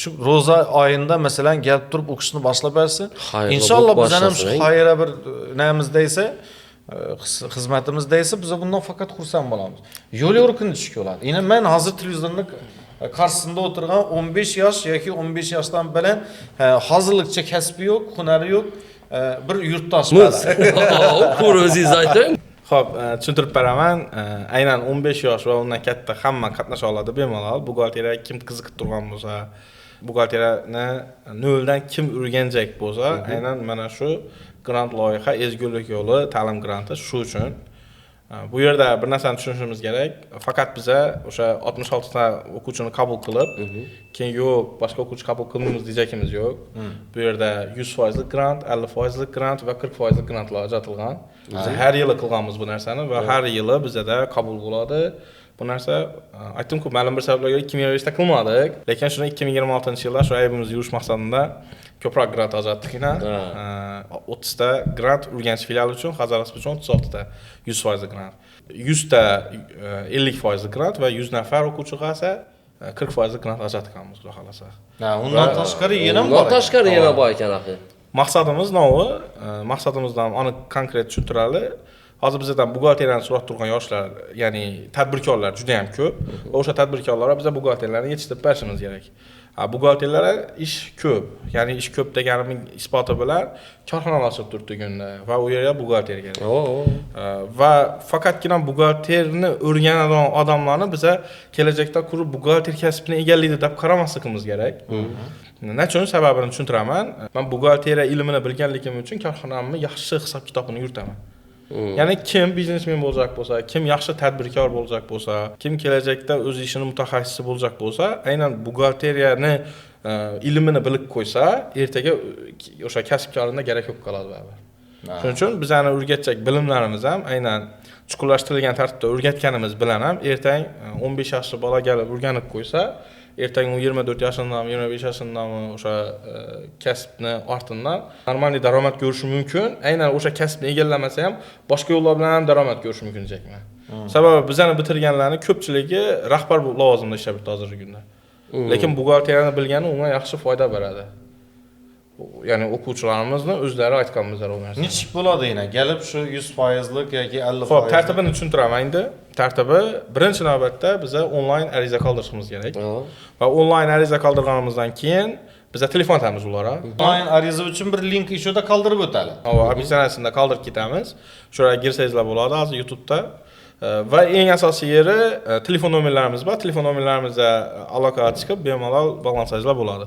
shu ro'za oyinda masalan kelib turib o'qishni boshlab bersin. Inshaalloh bizdan ham shu xayra bir namizda esa, xizmatimizda esa biz bundan faqat xursand bo'lamiz. Yo'l yo'riqini tushib bo'ladi. Yine men hozir televizorda qarshisida o'tirgan 15 yosh yoki 15 yoshdan bilan hozirlikcha kasbi yo'q, hunari yo'q bir yurtdosh bor. Ko'r o'zingiz ayting. Xo'p, tushuntirib beraman. Aynan 15 yosh va undan katta hamma qatnasha oladi bemalol. Buxgalteriyaga kim qiziqib turgan bo'lsa, buxgalteriyani noldan kim o'rganjak bo'lsa, aynan mana shu grant loyiha ezgulik yo'li ta'lim granti shu uchun. Bu yerda bir narsani tushunishimiz kerak. Faqat biza o'sha 66 ta o'quvchini qabul qilib, keyin yo'q, boshqa o'quvchi qabul qilmaymiz dejakimiz yo'q. Bu yerda 100% grant, 50% grant va 40% grantlar ajratilgan. Biz har yili qilganmiz bu narsani va har yili bizda qabul bo'ladi. Bu narsa aytdim-ku, ma'lum bir sabablarga 2025 da qilmadik, lekin shuni 2026-yilda shu aybimiz yurish maqsadida ko'proq grant ajratdikna. 30 ta grant Urganch filiali uchun, Xazarovsk uchun 36 ta 100% grant. 100 ta 50% grant va 100 nafar o'quvchiga esa 40% grant ajratganmiz, xudo xolasa. Undan tashqari yana bor. Undan tashqari yana bor ekan axir. Maqsadimiz nomi, maqsadimizdan aniq konkret tushuntirali. Hozir bizdan buxgalteriyani so'rab turgan yoshlar, ya'ni tadbirkorlar juda ham ko'p. Va o'sha tadbirkorlarga biz buxgalterlarni yetishtirib berishimiz kerak. Buxgalterlar ish ko'p. Ya'ni ish ko'p deganimning isboti bilan korxona ochib turibdi kunda va u yerga buxgalter kerak. Va faqatgina buxgalterni o'rganadigan odamlarni biza kelajakda qurib buxgalter kasbini egallaydi deb qaramasligimiz kerak. Nechun sababini tushuntiraman. Men buxgalteriya ilmini bilganligim uchun korxonamni yaxshi hisob kitobini yuritaman. Ya'ni kim biznesmen bo'lacak bo'lsa, kim yaxshi tadbirkor bo'lacak bo'lsa, kim kelajakda o'z ishini mutaxassisi bo'lacak bo'lsa, aynan buxgalteriyani ilmini bilib qo'ysa, ertaga o'sha kasbkorlikda kerak yo'q qoladi baribir. Shuning uchun bizani o'rgatjak bilimlarimiz ham aynan chuqurlashtirilgan tartibda o'rgatganimiz bilan ham ertang 15 yoshli bola kelib o'rganib qo'ysa, ertaga 24 yoshindami, 25 yoshindami o'sha kasbni ortidan normal daromad ko'rishi mumkin. Aynan o'sha kasbni egallamasa ham boshqa yo'llar bilan ham daromad ko'rishi mumkin ekan. Sababi bizani bitirganlarning ko'pchiligi rahbar lavozimda ishlab turibdi hozirgi kunda. Lekin buxgalteriyani bilgani unga yaxshi foyda beradi. Ya'ni o'quvchilarimizni o'zlari aytganmizlar u narsani. Nechik bo'ladi yana? Kelib shu 100% yoki 50%. Xo'p, tartibini tushuntiraman endi. Tartibi birinchi navbatda biza onlayn ariza qoldirishimiz kerak. Va onlayn ariza qoldirganimizdan keyin biza telefon atamiz ularga. Onlayn ariza uchun bir link ishida qoldirib o'tadi. Va opsiyatsiyasida qoldirib ketamiz. Shuraya girsangizlar bo'ladi hozir YouTube'da. Va eng asosiy yeri telefon nomerlarimiz bor. Telefon nomerlarimizga aloqa chiqib bemalol bog'lansangizlar bo'ladi.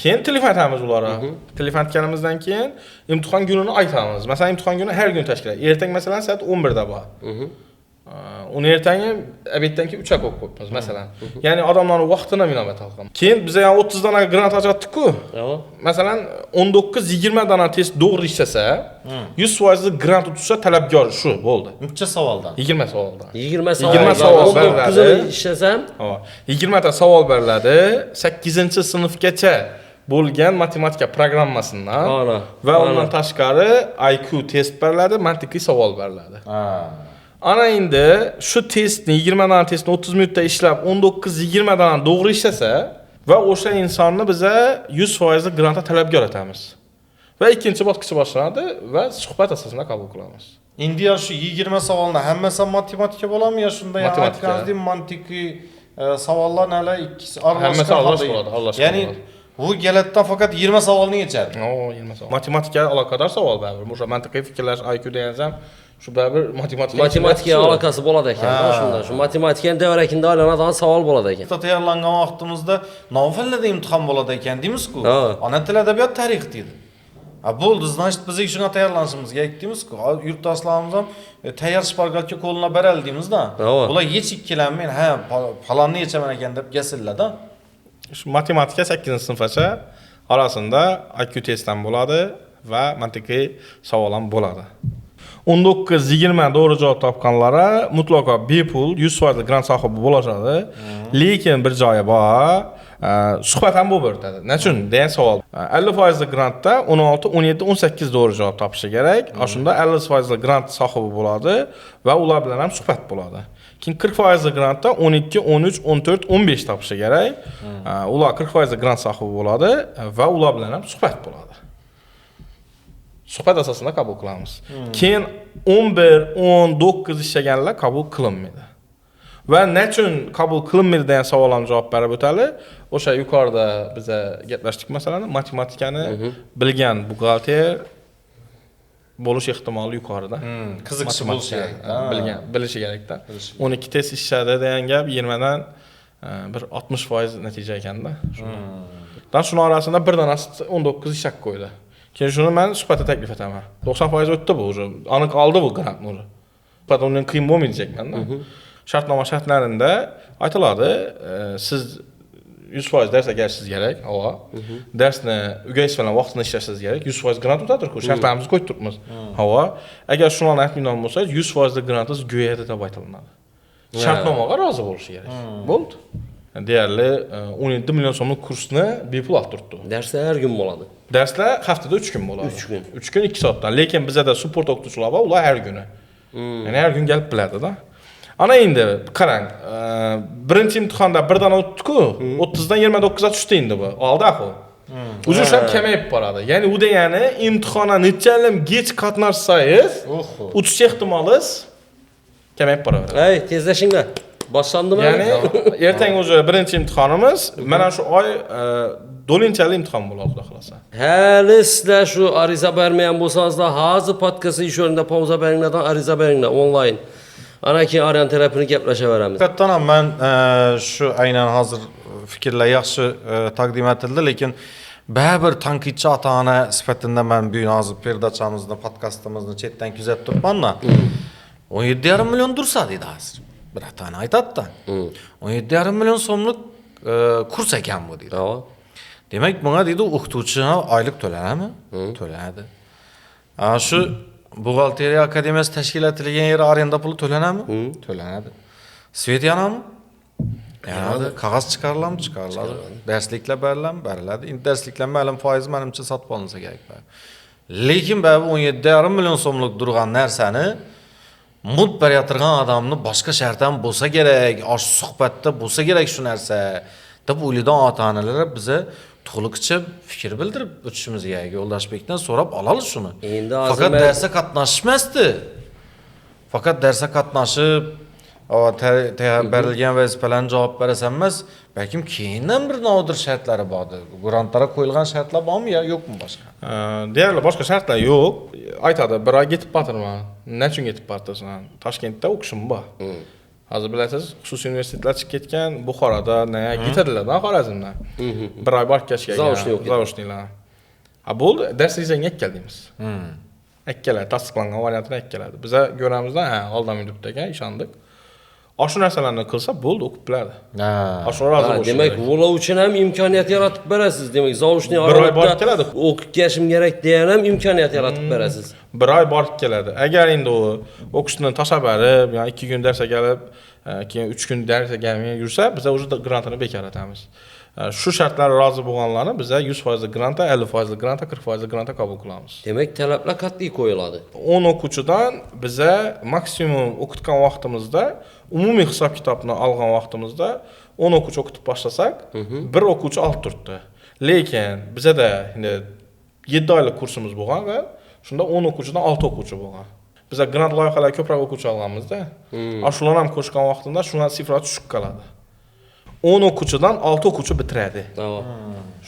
Keyin telefon atamiz ularga. Telefon atganimizdan keyin imtihon kunini aytamiz. Masalan, imtihon kuni har kun tashkil etiladi. Ertaga masalan soat 11 da bor. Uni ertangi obeddan keyin 3 ga qo'yib qo'yamiz masalan. Ya'ni odamlarning vaqtini inobat qilamiz. Keyin biz ham 30 dona grant ajratdik-ku. Masalan, 19-20 dona test to'g'ri ishlasa, 100% grant tutsa talabgor shu bo'ldi. Necha savoldan? 20 savoldan. 20 savol beriladi. Ishlasam, 20 ta savol beriladi. 8-sinfgacha bo'lgan matematika programmasidan va undan tashqari IQ test beriladi, mantiqiy savol beriladi. Ana endi shu testni 20 dona testni 30 minutda ishlab 19-20 dona to'g'ri ishlasa va o'sha insonni biza 100% grantga talabgor etamiz. Va ikkinchi bosqich boshlanadi va suhbat asosida qabul qilamiz. Endi shu 20 savolni hammasi matematika bo'ladimi yo shunda aytganingizdek mantiqiy savollar hali ikkisi hammasi aralashib. Ya'ni bu galatdan faqat 20 savolni yechadi. 20 savol. Matematikaga aloqador savol baribir. O'sha mantiqiy fikrlash IQ deganimiz ham shu baribir matematikaga aloqasi bo'ladi ekan. Shunda shu matematikaning davrakida olinadigan savol bo'ladi ekan. Tayyorlangan vaqtimizda novillada imtihon bo'ladi ekan deymiz-ku. Ona til adabiyot tarix deydi. Bo'ldi, значит biz shunga tayyorlanishimiz kerak deymiz-ku. Yurtdoshlarimiz ham tayyor shpargalka qo'lina beradi deymiz-da. Ular yechib kelanmen, ha, falonni yechaman ekan deb gasillar-da. Shu matematika 8-sinfgacha orasida IQ test ham bo'ladi va mantiqiy savol ham bo'ladi. 19-20 to'g'ri javob topganlara mutlaqo bepul 100% grant sohibi bo'lishadi. Lekin bir joyi bor, suhbat ham bo'lib o'tadi. Nechun degan savol. 50% grantda 16, 17, 18 to'g'ri javob topishi kerak. Shunda 50% grant sohibi bo'ladi va ular bilan ham suhbat bo'ladi. Keyin 40% grantda 12, 13, 14, 15 topishi kerak. Ular 40% grant sohibi bo'ladi va ular bilan ham suhbat bo'ladi. Suhbat asosida qabul qilamiz. Keyin 11, 19 ishlaganlar qabul qilinmaydi. Va nechun qabul qilinmaydi degan savollarga javob berib o'tali. O'sha yuqorida biz gaplashdik masalani, matematikani bilgan buxgalter bo'lish ehtimoli yuqorida. Qiziqishi bo'lishi kerak. Bilishi kerakda. 12 test ishladi degan gap 20 dan bir 60% natija ekanda. Dan shuni orasida bir danasi 19 ishak qo'ydi. Keyin shuni men suhbatda taklif etaman. 90% o'tdi bu уже. Aniq oldi bu grantni уже. Suhbat undan qiyin bo'lmayacakmanda. Shartnoma shartlarida aytiladi, siz 100% ders egashingiz kerak, ava. Darsni o'gaysiz bilan vaqtini ishlashingiz kerak. 100% grant o'tadir-ku, shartlarimizni qo'yib turibmiz. Hava. Agar shuni aytmaydigan bo'lsangiz, 100% grantingiz go'yadi deb aytiladi. Shartnomaga rozi bo'lish kerak. Bo'ldi. Deyarli 17 million so'mlik kursni bepul olib turibdi. Darslar har kun bo'ladi. Darslar haftada 3 kun bo'ladi. 3 kun. 3 kun 2 soatdan. Lekin bizda support o'qituvchilar bor, ular har kuni. Ya'ni har kun kelib biladi-da. Ana endi qarang, birinchi imtihonda birdan o'tdi-ku, 30 dan 29 ga tushdi endi bu. Oldi axu. Ujush ham kamayib boradi. Ya'ni u degani imtihonga nechalim kech qatnashsangiz, o'tish ehtimoliniz kamayib boraveradi. Ey, tezlashinglar. Boshlandimi? Ya'ni ertaga o'zi birinchi imtihonimiz, mana shu oy do'linchali imtihon bo'ladi, xudo xolasa. Hali sizlar shu ariza bermagan bo'lsangizlar, hozir podkastning ish o'rnida pauza beringlardan ariza beringlar onlayn. Ana keyin Aryan terapini gaplashaveramiz. Haqiqatan ham men shu aynan hozir fikrlar yaxshi taqdim etildi, lekin baribir tanqidchi ota-ona sifatida men bu hozir perdachamizni, podkastimizni chetdan kuzatib turibman-da. 17,5 million dursa deydi hozir. Bir ota-ona aytadi-da. 17,5 million so'mlik kurs ekan bu deydi. Demak, bunga deydi o'qituvchiga oylik to'lanadimi? To'lanadi. Shu buxgalteriya akademiyasi tashkil etilgan yer arenda puli to'lanadimi? To'lanadi. Svet yanami? Yanadi. Qog'oz chiqariladimi? Chiqariladi. Darsliklar beriladi. Endi darsliklar ma'lum foiz menimcha sotib olinsa kerak. Lekin baribir 17,5 million so'mlik turgan narsani mut berayotgan odamni boshqa shartdan bo'lsa kerak, osh suhbatda bo'lsa kerak shu narsa deb o'ylaydigan ota-onalar biza to'liqcha fikr bildirib o'tishimiz kerak. Yo'ldoshbekdan so'rab olamiz shuni. Faqat darsga qatnashmasdi. Faqat darsga qatnashib, berilgan vazifalarga javob berasan emas, balkim keyindan bir nodir shartlari bordi. Grantlarga qo'yilgan shartlar bormi yo yo'qmi boshqa? Deyarli boshqa shartlar yo'q. Aytadi, bir oy ketib bortirman. Nechun ketib bortirsan? Toshkentda o'qishim bor. Hozir bilasiz, xususiy universitetlar chiqib ketgan, Buxoroda, ketadilar-da Xorazmdan. Bir oy borib kelishga. Zavushnilar. Bo'ldi, darsingizga keldik. Akkalar tasdiqlangan variantini akkaladi. Biz ko'ramizda, oldin deb ekan, ishondik. Shu narsalarni qilsa bo'ldi, o'qib biladi. Shuni rozi bo'lish. Demak, bola uchun ham imkoniyat yaratib berasiz. Demak, zavushni orada o'qib kelishim kerak degan ham imkoniyat yaratib berasiz. Bir oy borib keladi. Agar endi u o'qishni tashlab berib, ya'ni 2 kun darsga kelib, keyin 3 kun darsga kelmay yursa, biz o'sha grantini bekor etamiz. Shu shartlarga rozi bo'lganlarni biz 100% grantda, 50% grantda, 40% grantda qabul qilamiz. Demak, talablar qat'iy qo'yiladi. 10 o'quvchidan biz maksimum o'qitgan vaqtimizda, umumiy hisob kitobni olgan vaqtimizda 10 o'quvchi o'qitib boshlasak, bir o'quvchi olib turibdi. Lekin bizda endi 7 oylik kursimiz bo'lgan va shunda 10 o'quvchidan 6 o'quvchi bo'lgan. Biz grant loyihalar ko'proq o'quvchi olganmizda, shular ham qo'shgan vaqtida shundan sifra tushib qoladi. 10 o'quvchidan 6 o'quvchi bitiradi.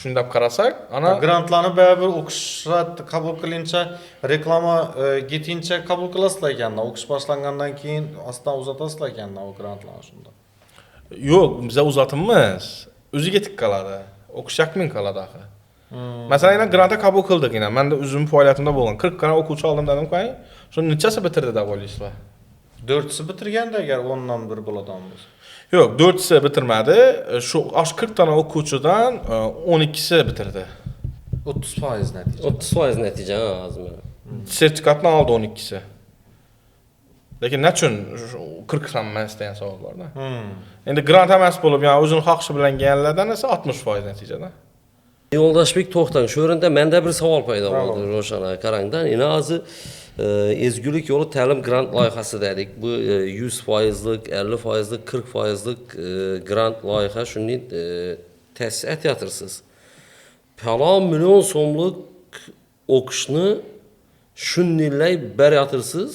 Shunday qarasak, ana grantlarni baribir o'qishga qabul qilincha, reklama ketincha qabul qilasizlar ekanda, o'qish boshlangandan keyin astan uzatasizlar ekanda o grantlarni shunda. Yo'q, biz uzatamiz. O'ziga tik qoladi. O'qish yakmin qoladi axir. Masalan, grantga qabul qildik yana. Menda o'zim faoliyatimda bo'lgan 40 qana o'quvchi oldim dedim qo'ying. Shuni nechasi bitirdi deb o'ylaysizlar? 4si bitirganda agar 10 dan 1 bo'ladigan bo'lsa. Yo'q, 4si bitirmadi. Shu 40 tana o'quvchidan 12si bitirdi. 30% natija. 30% natija hozir. Sertifikatni oldi 12si. Lekin nechun 40 ham emas degan savol bor-da. Endi grant emas bo'lib, ya'ni o'zini xohishi bilan kelganlardan esa 60% natijada. Yo'ldoshbek to'xtang. Shu o'rinda menda bir savol paydo bo'ldi, Ro'shan aka. Qarangdan, endi hozir ezgulik yo'li ta'lim grant loyihasi dedik. Bu 100%lik, 50%lik, 40%lik grant loyiha shunday ta'sis etyapsiz. Palon million so'mlik o'qishni shunday beryapsiz.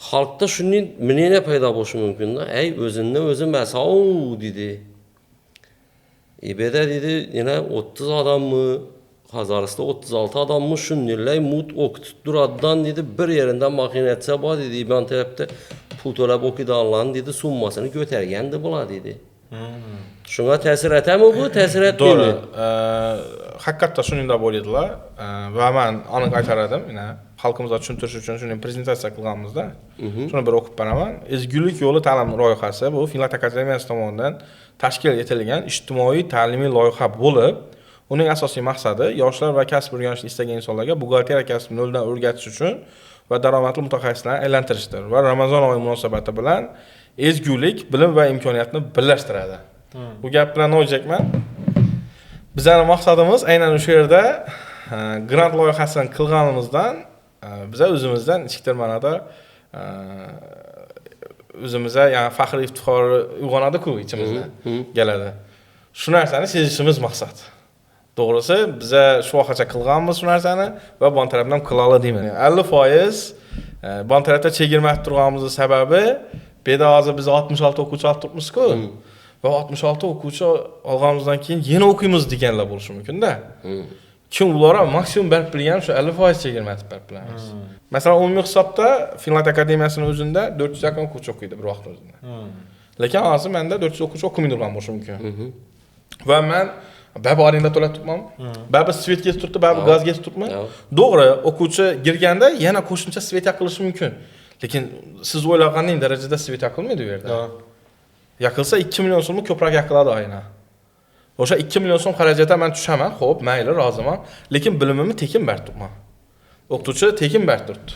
Xalqda shunday menene paydo bo'lishi mumkin-da. Ey, o'zingni o'zing masao dedi. İB'de dedi yine 30 adammi, Hazarist'ta 36 adammış şunlarla mut okutub duradan dedi bir yerinden makinetse var dedi ben tarafta pul to'lab o'qiydiganlarni dedi summasini ko'targandi bular dedi. Shunga ta'sir etami bu? Ta'sir Doğru. etmaymi? Haqiqatda shuningdek bo'ladilar va men aniq aytar edim, yana xalqimizga tushuntirish uchun shuni prezentatsiya qilganimizda, shuni bir o'qib beraman. Ezgulik yo'li ta'lim loyihasi bu Finland akademiyasi tomonidan tashkil etilgan ijtimoiy ta'limiy loyiha bo'lib, uning asosiy maqsadi yoshlar va kasb o'rganishni istagan insonlarga buxgalteriya kasbini noldan o'rgatish uchun va daromadli mutaxassislarni aylantirishdir va Ramazon oyi munosabati bilan ezgulik, bilim va imkoniyatni birlashtiradi. Bu gap bilan nima deyapman? Bizning maqsadimiz aynan o'sha yerda grant loyihasini qilganimizdan biz o'zimizdan ichki ma'noda o'zimizga ya'ni faxriy iftixor uyg'onadi-ku ichimizda keladi. Shu narsani sezishimiz maqsad. To'g'risi biz shu vaqtgacha qilganmiz shu narsani va bon tarafdan qila oladiman. 50% bon tarafda chegirma turganimizning sababi beda hozir biz 66 o'quvchi olib turibmiz-ku. Va 66 o'quvchi olganimizdan keyin yana o'qiymiz deganlar bo'lishi mumkin-da. Kim ularga maksimum berib bilgan shu 50% chegirma etib berib bilamiz. Masalan, umumiy hisobda Finland akademiyasining o'zida 400 yaqin o'quvchi o'qiydi bir vaqt o'zida. Lekin hozir menda 400 o'quvchi o'qimaydigan bo'lishi mumkin. Va men baba arenda to'lab turibman. Baba svet kesib turibdi, baba gaz kesib turibman. To'g'ri, o'quvchi girganda yana qo'shimcha svet yaqilishi mumkin. Lekin siz o'ylaganning darajada svet yaqilmaydi bu yerda. Yaqilsa 2 million so'mni ko'proq yaqiladi oyna. O'sha 2 million so'm xarajatga men tushaman, xo'p, mayli, roziman, lekin bilimimni tekin berib turibman. O'qituvchi tekin berib turibdi.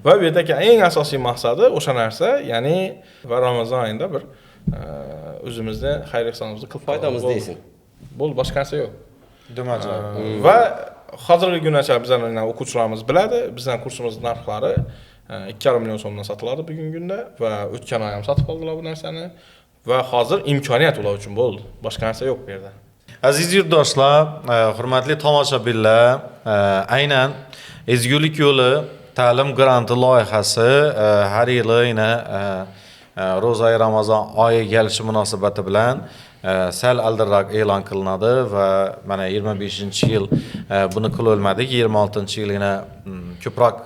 Va bu yerdagi eng asosiy maqsadi o'sha narsa, ya'ni va Ramazon oyida bir o'zimizni xayr ehsonimizni qilib Foydamiz deysin. Bo'l, boshqa narsa yo'q. Demak, va hozirgi kungacha bizning o'quvchilarimiz biladi, bizning kursimiz narxlari 2,5 million so'mdan sotiladi bugungi kunda va o'tgan oy ham sotib oldilar bu narsani va hozir imkoniyat ular uchun bo'ldi. Boshqa narsa yo'q bu yerda. aziz yurtdoshlar, hurmatli tomoshabinlar, aynan ezgulik yo'li ta'lim granti loyihasi har yili yana ro'za Ramazon oyi kelishi munosabati bilan sal aldirroq e'lon qilinadi va mana 25-yil buni qilolmadik, 26-yil yana ko'proq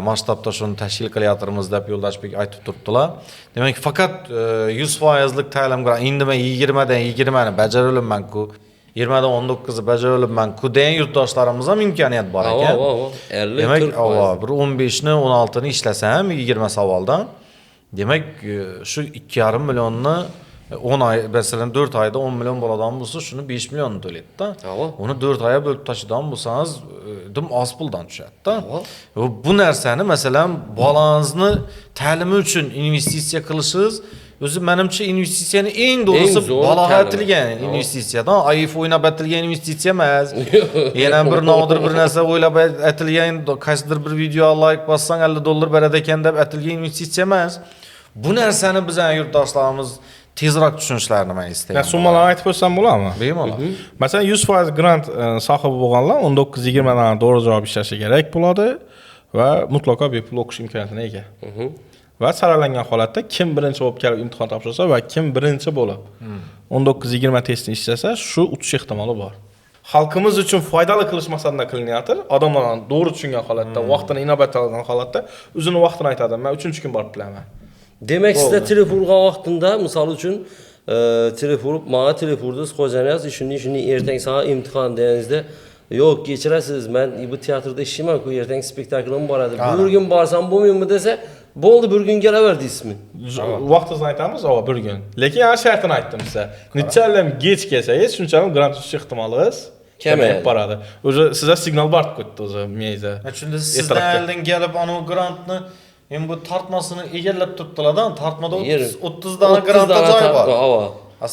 masshtabda shuni tashkil qilyapmiz deb Yo'ldoshbek aytib turibdilar. Demak, faqat 100%lik ta'lim granti, endi men 20dan 20ni bajarilibman-ku, 20dan 19ni bajarilibman-ku degan yurtdoshlarimiz ham imkoniyat bor ekan. Demak, bir 15ni 16ni ishlasam 20 savoldan, demak, shu 2,5 millionni 10 ay, masalan 4 oyda 10 million bo'ladigan bo'lsa, shuni 5 millionni to'laydi-da. Uni 4 oyga bo'lib tashidan bo'lsangiz, dim oz puldan tushadi-da. Bu narsani masalan bolangizni ta'limi uchun investitsiya qilishingiz o'zi menimcha investitsiyaning eng to'g'risi bolaga atilgan investitsiyadan, iPhone o'ynab atilgan investitsiya emas. Yana bir nodir bir narsa o'ylab atilgan, qaysidir bir video like bossang $50 beradi ekan deb atilgan investitsiya emas. Bu narsani bizning yurtdoshlarimiz tezroq tushunishlarini men istayman. Ya summalarni aytib o'tsam bo'ladimi? Bemalol. Masalan, 100% grant sohibi bo'lganlar 19-20 dan to'g'ri javob ishlashi kerak bo'ladi va mutlaqo bepul o'qish imkoniyatiga ega. Va saralangan holatda kim birinchi bo'lib kelib imtihon topshirsa va kim birinchi bo'lib 19-20 testni ishlasa, shu uchish ehtimoli bor. Xalqimiz uchun foydali qilish maqsadida qilinyapti. Odamlarni to'g'ri tushungan holatda, vaqtini inobatga olgan holatda o'zini vaqtini aytadi. Men 3-kun borib bilaman. Demek sizde telefon urgan vaqtında misal üçün telefon urup bana telefonduz qo'janaz shuni ertang sana imtihon deganingizda yo'q kechirasiz men bu teatrda ishlayman-ku ertang spektaklim boradi. Bir gün borsam bo'lmaymi desa bo'ldi bir gün kelaver deysizmi? Vaqtingizni aytamiz, bir gün. Lekin yana shartini aytdim size. Nechalar geç kelsangiz, shunchalik grant tutish ehtimolingiz kamayib boradi. O'zi sizga signal borib ketdi o'zi miyangizga. Shunda sizdan oldin kelib ana grantni hem bu tartmasını egallab turibdilar-da, tartmada 30 dana grantda joy bor.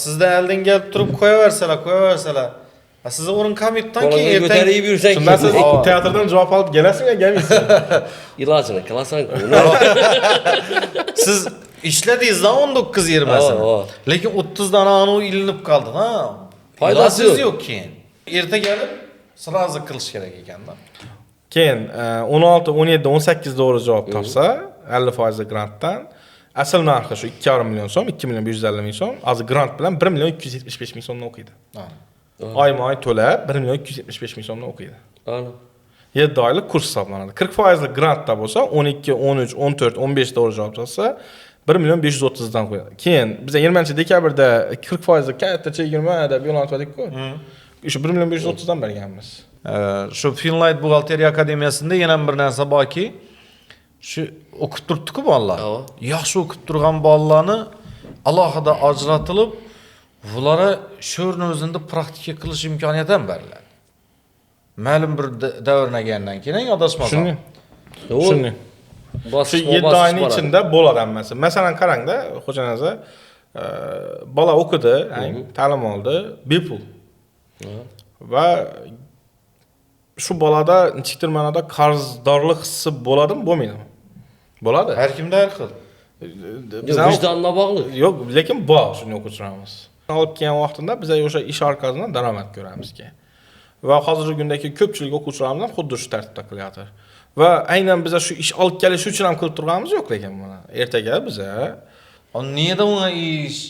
Sizdan oldin kelib turib qo'yaversalar. Siz o'rin komitdan keyin ko'tarib yursak, shundan siz teatrdan javob olib kelasizmi, kelmaysiz? Ilojini qilasan-ku. Siz ishladingiz-da 19-20sini. Lekin 30 dana anu ilinib qoldi-da. Foydasi yo'q keyin. Erta kelib sirazi qilish kerak ekan-da. Keyin 16, 17, 18 doğru cevap topsa 50% grantdan asıl narxı şu 2,5 milyon so'm, 2 milyon 150 ming so'm, az grant bilan 1 milyon 275 ming so'mdan o'qiydi. oyma-oy to'lab 1.275.000 so'mdan o'qiydi. Ana. 7 oylik kurs hisoblanadi. 40% grantda bo'lsa, 12, 13, 14, 15 to'g'ri javob yozsa, 1.530 dan qo'yadi. Keyin biz 20-dekabrda 40% katta chegirma deb e'lon qildik-ku. O'sha 1.530 dan berganmiz. Shu Finlight buxgalteriya akademiyasida yana bir narsa borki, shu o'qib turibdi-ku bolalar. Yaxshi o'qib turgan bolalarni alohida ajratilib, ularga sho'rni o'zida praktika qilish imkoniyati ham beriladi. Ma'lum bir davrga kelgandan keyin adashmasam. Shuni. Shu 7 oyning ichida bo'ladi hammasi. Masalan, qarangda, xo'janaza bola o'qidi, ta'lim oldi, bepul. Va shu bolada nechikdir ma'noda qarzdorlik hissi bo'ladimi, bo'lmaydimi? Bo'ladi. Har kimda har xil. Vijdonga bog'liq. Yo'q, lekin bor shuni o'qitishamiz. Olib kelgan vaqtida biz o'sha ish orqasidan daromad ko'ramizki. Va hozirgi kundagi ko'pchilik o'quvchilarimiz ham xuddi shu tartibda qilyapti. Va aynan biz shu ish olib kelish uchun ham qilib turganimiz yo'q lekin buni. Ertaga biz niyada unga ish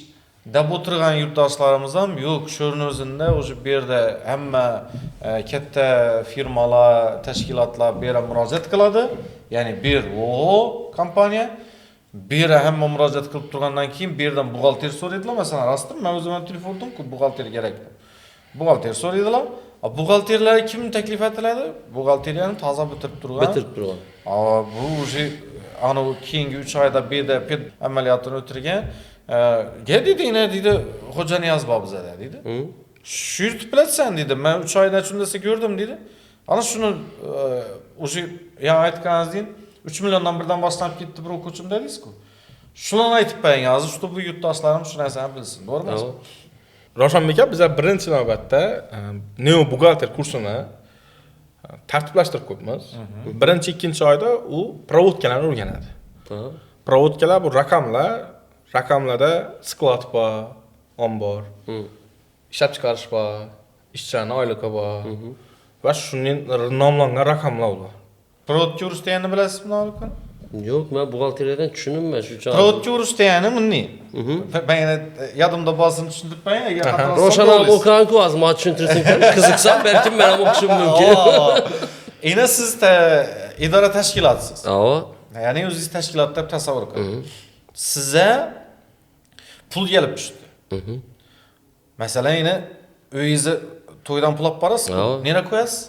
deb o'tirgan yurtdoshlarimiz ham yo'q, sho'rni o'zida o'sha bu yerda hamma katta firmalar, tashkilotlar bu yerga murojaat qiladi. Ya'ni bir kompaniya bu yerga hamma murojaat qilib turgandan keyin bu yerdan buxgalter so'raydilar. Masalan, rostmi? Men o'zim ham telefon qildim-ku, buxgalter kerak. Buxgalter so'raydilar. Buxgalterlar kim taklif etiladi? Buxgalteriyani toza bitirib turgan. Bu o'sha ana keyingi 3 oyda beda ped amaliyotini o'tirgan. Dedi, Xo'ja Niyoz bobizada dedi. Shu yurtib bilasan dedi. Men 3 oydan shundasa ko'rdim dedi. Ana shuni o'sha ya aytganingizdek 3 milliondan birdan boshlanib ketdi bir o'quvchim dedingiz-ku. Shuni aytib qo'ying hozir, shu bu yurtdoshlarim shu narsani bilsin, to'g'rimi? Ravshanbek aka, biz birinchi navbatda neo buxgalter kursini tartiblashtirib qo'yibmiz. Birinchi, ikkinchi oyda u provodkalarni o'rganadi. Provodkalar bu raqamlarda sklad bor, ombor, ishlab chiqarish bor, ishchilarning oyligi bor va shuning nomlangan raqamlar bor. Provodka urish deganini bilasizmi, Nolukon? Yo'q, men buxgalteriyadan tushunmayman shu uchun. Provodka urish degani bunday. Ben yadımda bazını tushuntirib qo'ying, agar xato Roshan abi o'qigan-ku, hozir menga tushuntirsin. Qiziqsam, balki men ham o'qishim mumkin. Endi siz idora tashkilotisiz. Ya'ni o'zingiz tashkilot deb tasavvur qiling. Sizga pul kelib tushdi. Masalan, endi uyingizni to'ydan pul olib borasiz, nera qo'yasiz?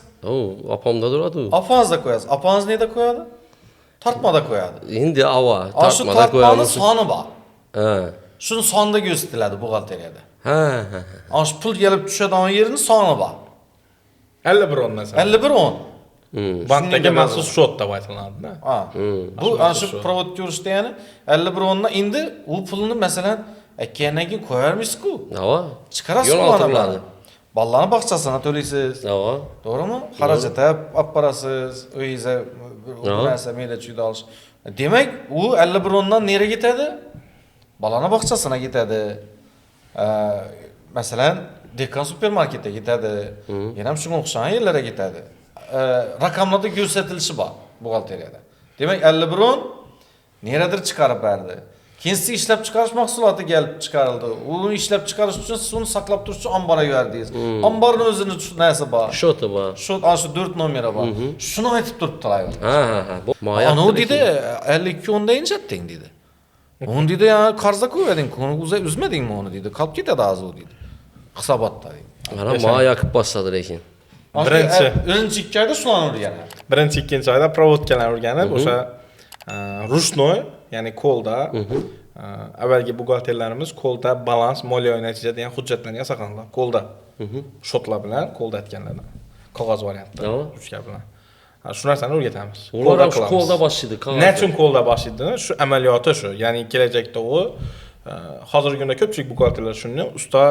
Opamda turadi. Opangizda qo'yasiz. Opangiz neda qo'yadi? Tartmada qo'yadi. Endi tartmada qo'yadi. Soni bor. Shuni sonda ko'rsatiladi buxgalteriyada. Shu pul kelib tushadigan yerning soni bor. 51 masalan. 51 bankdagi maxsus shot deb aytiladi. Bu shu provodka urish degani 51 endi u pulni masalan akkandan keyin qo'yarmisiz-ku? Chiqarasiz qo'llanadi. Bolalarning bog'chasini to'laysiz. To'g'rimi? Xarajat olib borasiz, uyingizga bir narsa mayda chuyda olish. Demak, u 51 dan nega ketadi? Bolalarning bog'chasina ketadi. Masalan, Dekan supermarketga ketadi. Yana ham shunga o'xshagan yerlarga ketadi. Raqamlarda ko'rsatilishi bor buxgalteriyada. Demak, 51 neradir chiqarib berdi. Keyin siz ishlab chiqarish mahsuloti kelib chiqarildi. Uni ishlab chiqarish uchun siz uni saqlab turish uchun omborga yubordingiz. Omborning o'zini narsa bor. Shoti bor. Shot, shu 4 nomeri bor. Shuni aytib turibdilar. Ana dedi 52 onda injatding dedi. Onu dedi ya qarzda qo'yading, uzmadingmi uni dedi. Qolib ketadi hozir u dedi. Hisobotda dedi. Mana moya yoqib bosadi lekin. Birinchi 2 oyda shularni o'rganadi. Birinchi, ikkinchi oyda provodkalarni o'rganib, o'sha rushnoy, ya'ni qo'lda avvalgi buxgalterlarimiz qo'lda balans, moliyaviy natija degan hujjatlarni yasaganlar, qo'lda. Shotlar bilan qo'lda aytganlardan. Qog'oz variantda, ruchka bilan. Shu narsani o'rgatamiz. Qo'lda qilamiz. Qo'lda boshlaydi, qog'oz. Nechun qo'lda boshlaydi? Shu amaliyoti shu. Ya'ni kelajakda u hozirgi kunda ko'pchilik buxgalterlar shuni usta,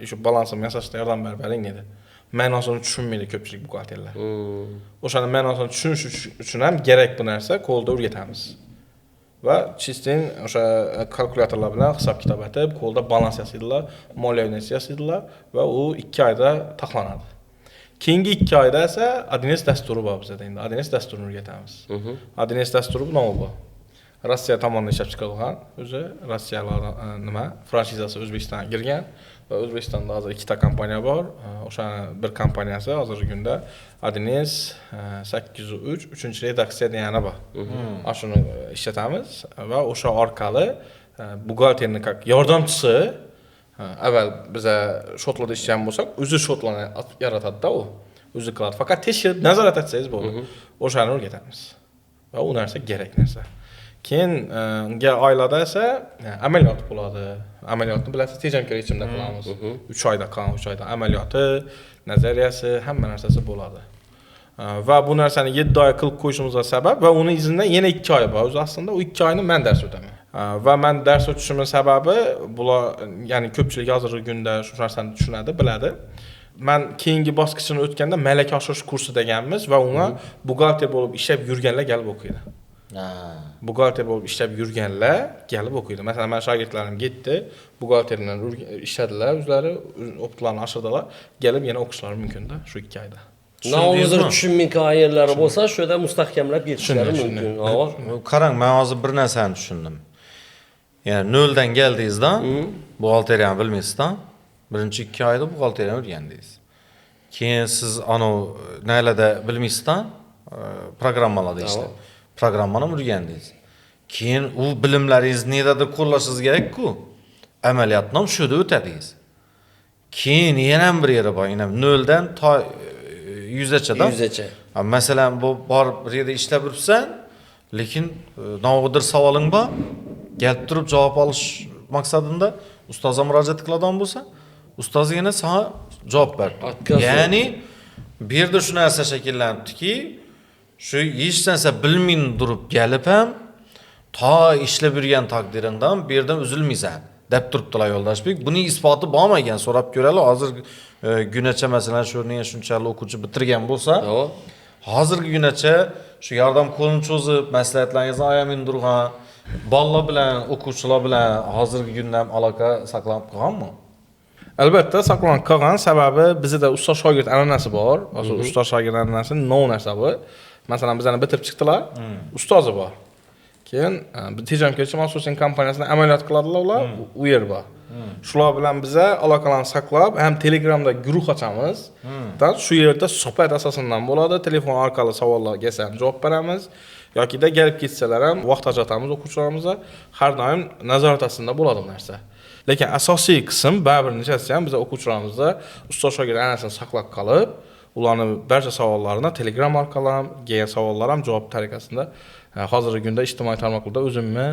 shu balansni yasashda yordam bering dedi. Ma'nosini tushunmaydi ko'pchilik buxgalterlar. O'shani ma'nosini tushunish uchun ham kerak bu narsa qo'lda o'rgatamiz. Va chistin o'sha kalkulyatorlar bilan hisob kitob etib, qo'lda balans yasaydilar, moliyaviy natija yasaydilar va u 2 oyda taxlanadi. Keyingi 2 oyda esa Adines dasturi bor bizda endi. Adines dasturini o'rgatamiz. Adines dasturi nima bu? Rossiya tomonidan ishlab chiqarilgan, o'zi Rossiyalar nima, franshizasi O'zbekistonga kirgan. va O'zbekistonda hozir ikkita kompaniya bor. O'sha bir kompaniyasi hozirgi kunda Adines 803 3 redaksiya degani bor. Shuni ishlatamiz va o'sha orqali buxgalterning yordamchisi avval biza shotlarda ishlayotgan bo'lsak, o'zi shotlarni yaratadi-da u. O'zi qiladi. Faqat tekshirib nazorat etsangiz bo'ladi. O'shani o'rgatamiz. Va u narsa kerak narsa. Keyin unga oilada esa amaliyot bo'ladi. Amaliyotni bilasiz, tejamkor yechimda qilamiz. 3 oyda qilamiz, 3 oyda amaliyoti, nazariyasi, hamma narsasi bo'ladi. Va bu narsani 7 oy qilib qo'yishimizga sabab va uni izidan yana 2 oy bor. O'zi aslında u 2 oyni men dars o'taman. Va men dars o'tishimning sababi bular, ya'ni ko'pchilik hozirgi kunda shu narsani tushunadi, biladi. Men keyingi bosqichini o'tganda malaka oshirish kursi deganmiz va unga buxgalter bo'lib ishlab yurganlar kelib o'qiydi. Buxgalter bo'lib ishlab yurganlar kelib o'qiydi. Masalan, men shogirdlarim ketdi, buxgalterdan ishladilar, o'zlari o'qitlarni oshirdilar, kelib yana o'qishlari mumkin-da shu 2 oyda. Hozir tushunmayotgan yerlari bo'lsa, shu yerda mustahkamlab ketishlari mumkin. Qarang, men hozir bir narsani tushundim. Ya'ni noldan keldingizda, buxgalteriyani bilmaysizda, birinchi 2 oyda buxgalteriyani o'rgandingiz. Keyin siz ana naylarda bilmaysizda, programmalarda işte. Programmani o'rgandingiz. Keyin u bilimlaringizni nimadir qo'llashingiz kerak-ku. Amaliyotni ham shunda o'tadingiz. Keyin yana bir yeri bor, yana noldan to 100gacha. 100gacha. Masalan, bu bor bir yerda ishlab yuribsan, lekin navodir savoling bor, kelib turib javob olish maqsadida ustozga murojaat qiladigan bo'lsa, ustoz yana sana javob berdi. Ya'ni bu yerda shu narsa shakllanibdiki, shu hech narsa bilmay turib kelib ham to ishlab yurgan taqdiringdan bu yerdan uzilmaysan deb turibdilar Yo'ldoshbek. Buning isboti bormi ekan? So'rab ko'raylik. Hozir gunacha masalan shuni shunchalik o'quvchi bitirgan bo'lsa, hozirgi gunacha shu yordam qo'lini cho'zib, maslahatlaringizni ayamin turgan bolalar bilan, o'quvchilar bilan hozirgi kunda ham aloqa saqlanib qolganmi? Albatta saqlanib qolgan, sababi bizda ustoz shogird an'anasi bor. Hozir ustoz shogird an'anasi no narsa bu. Masalan, bizani bitirib chiqdilar, ustozi bor. Keyin tejamkor maxsus kompaniyasidan amaliyot qiladilar ular, u yer bor. Shular bilan biza aloqalarni saqlab, ham Telegramda guruh ochamiz. Shu yerda suhbat asosidan bo'ladi, telefon orqali savollarga kelsa javob beramiz. yoki da kelib ketsalar ham vaqt ajratamiz o'quvchilarimizga, har doim nazorat ostida bo'ladi bu narsa. Lekin asosiy qism baribir nechasi ham biz o'quvchilarimizda ustoz shogird an'anasini saqlab qolib, ularning barcha savollarini Telegram orqali ham, kelgan savollar ham javob tariqasida hozirgi kunda ijtimoiy tarmoqlarda o'zimni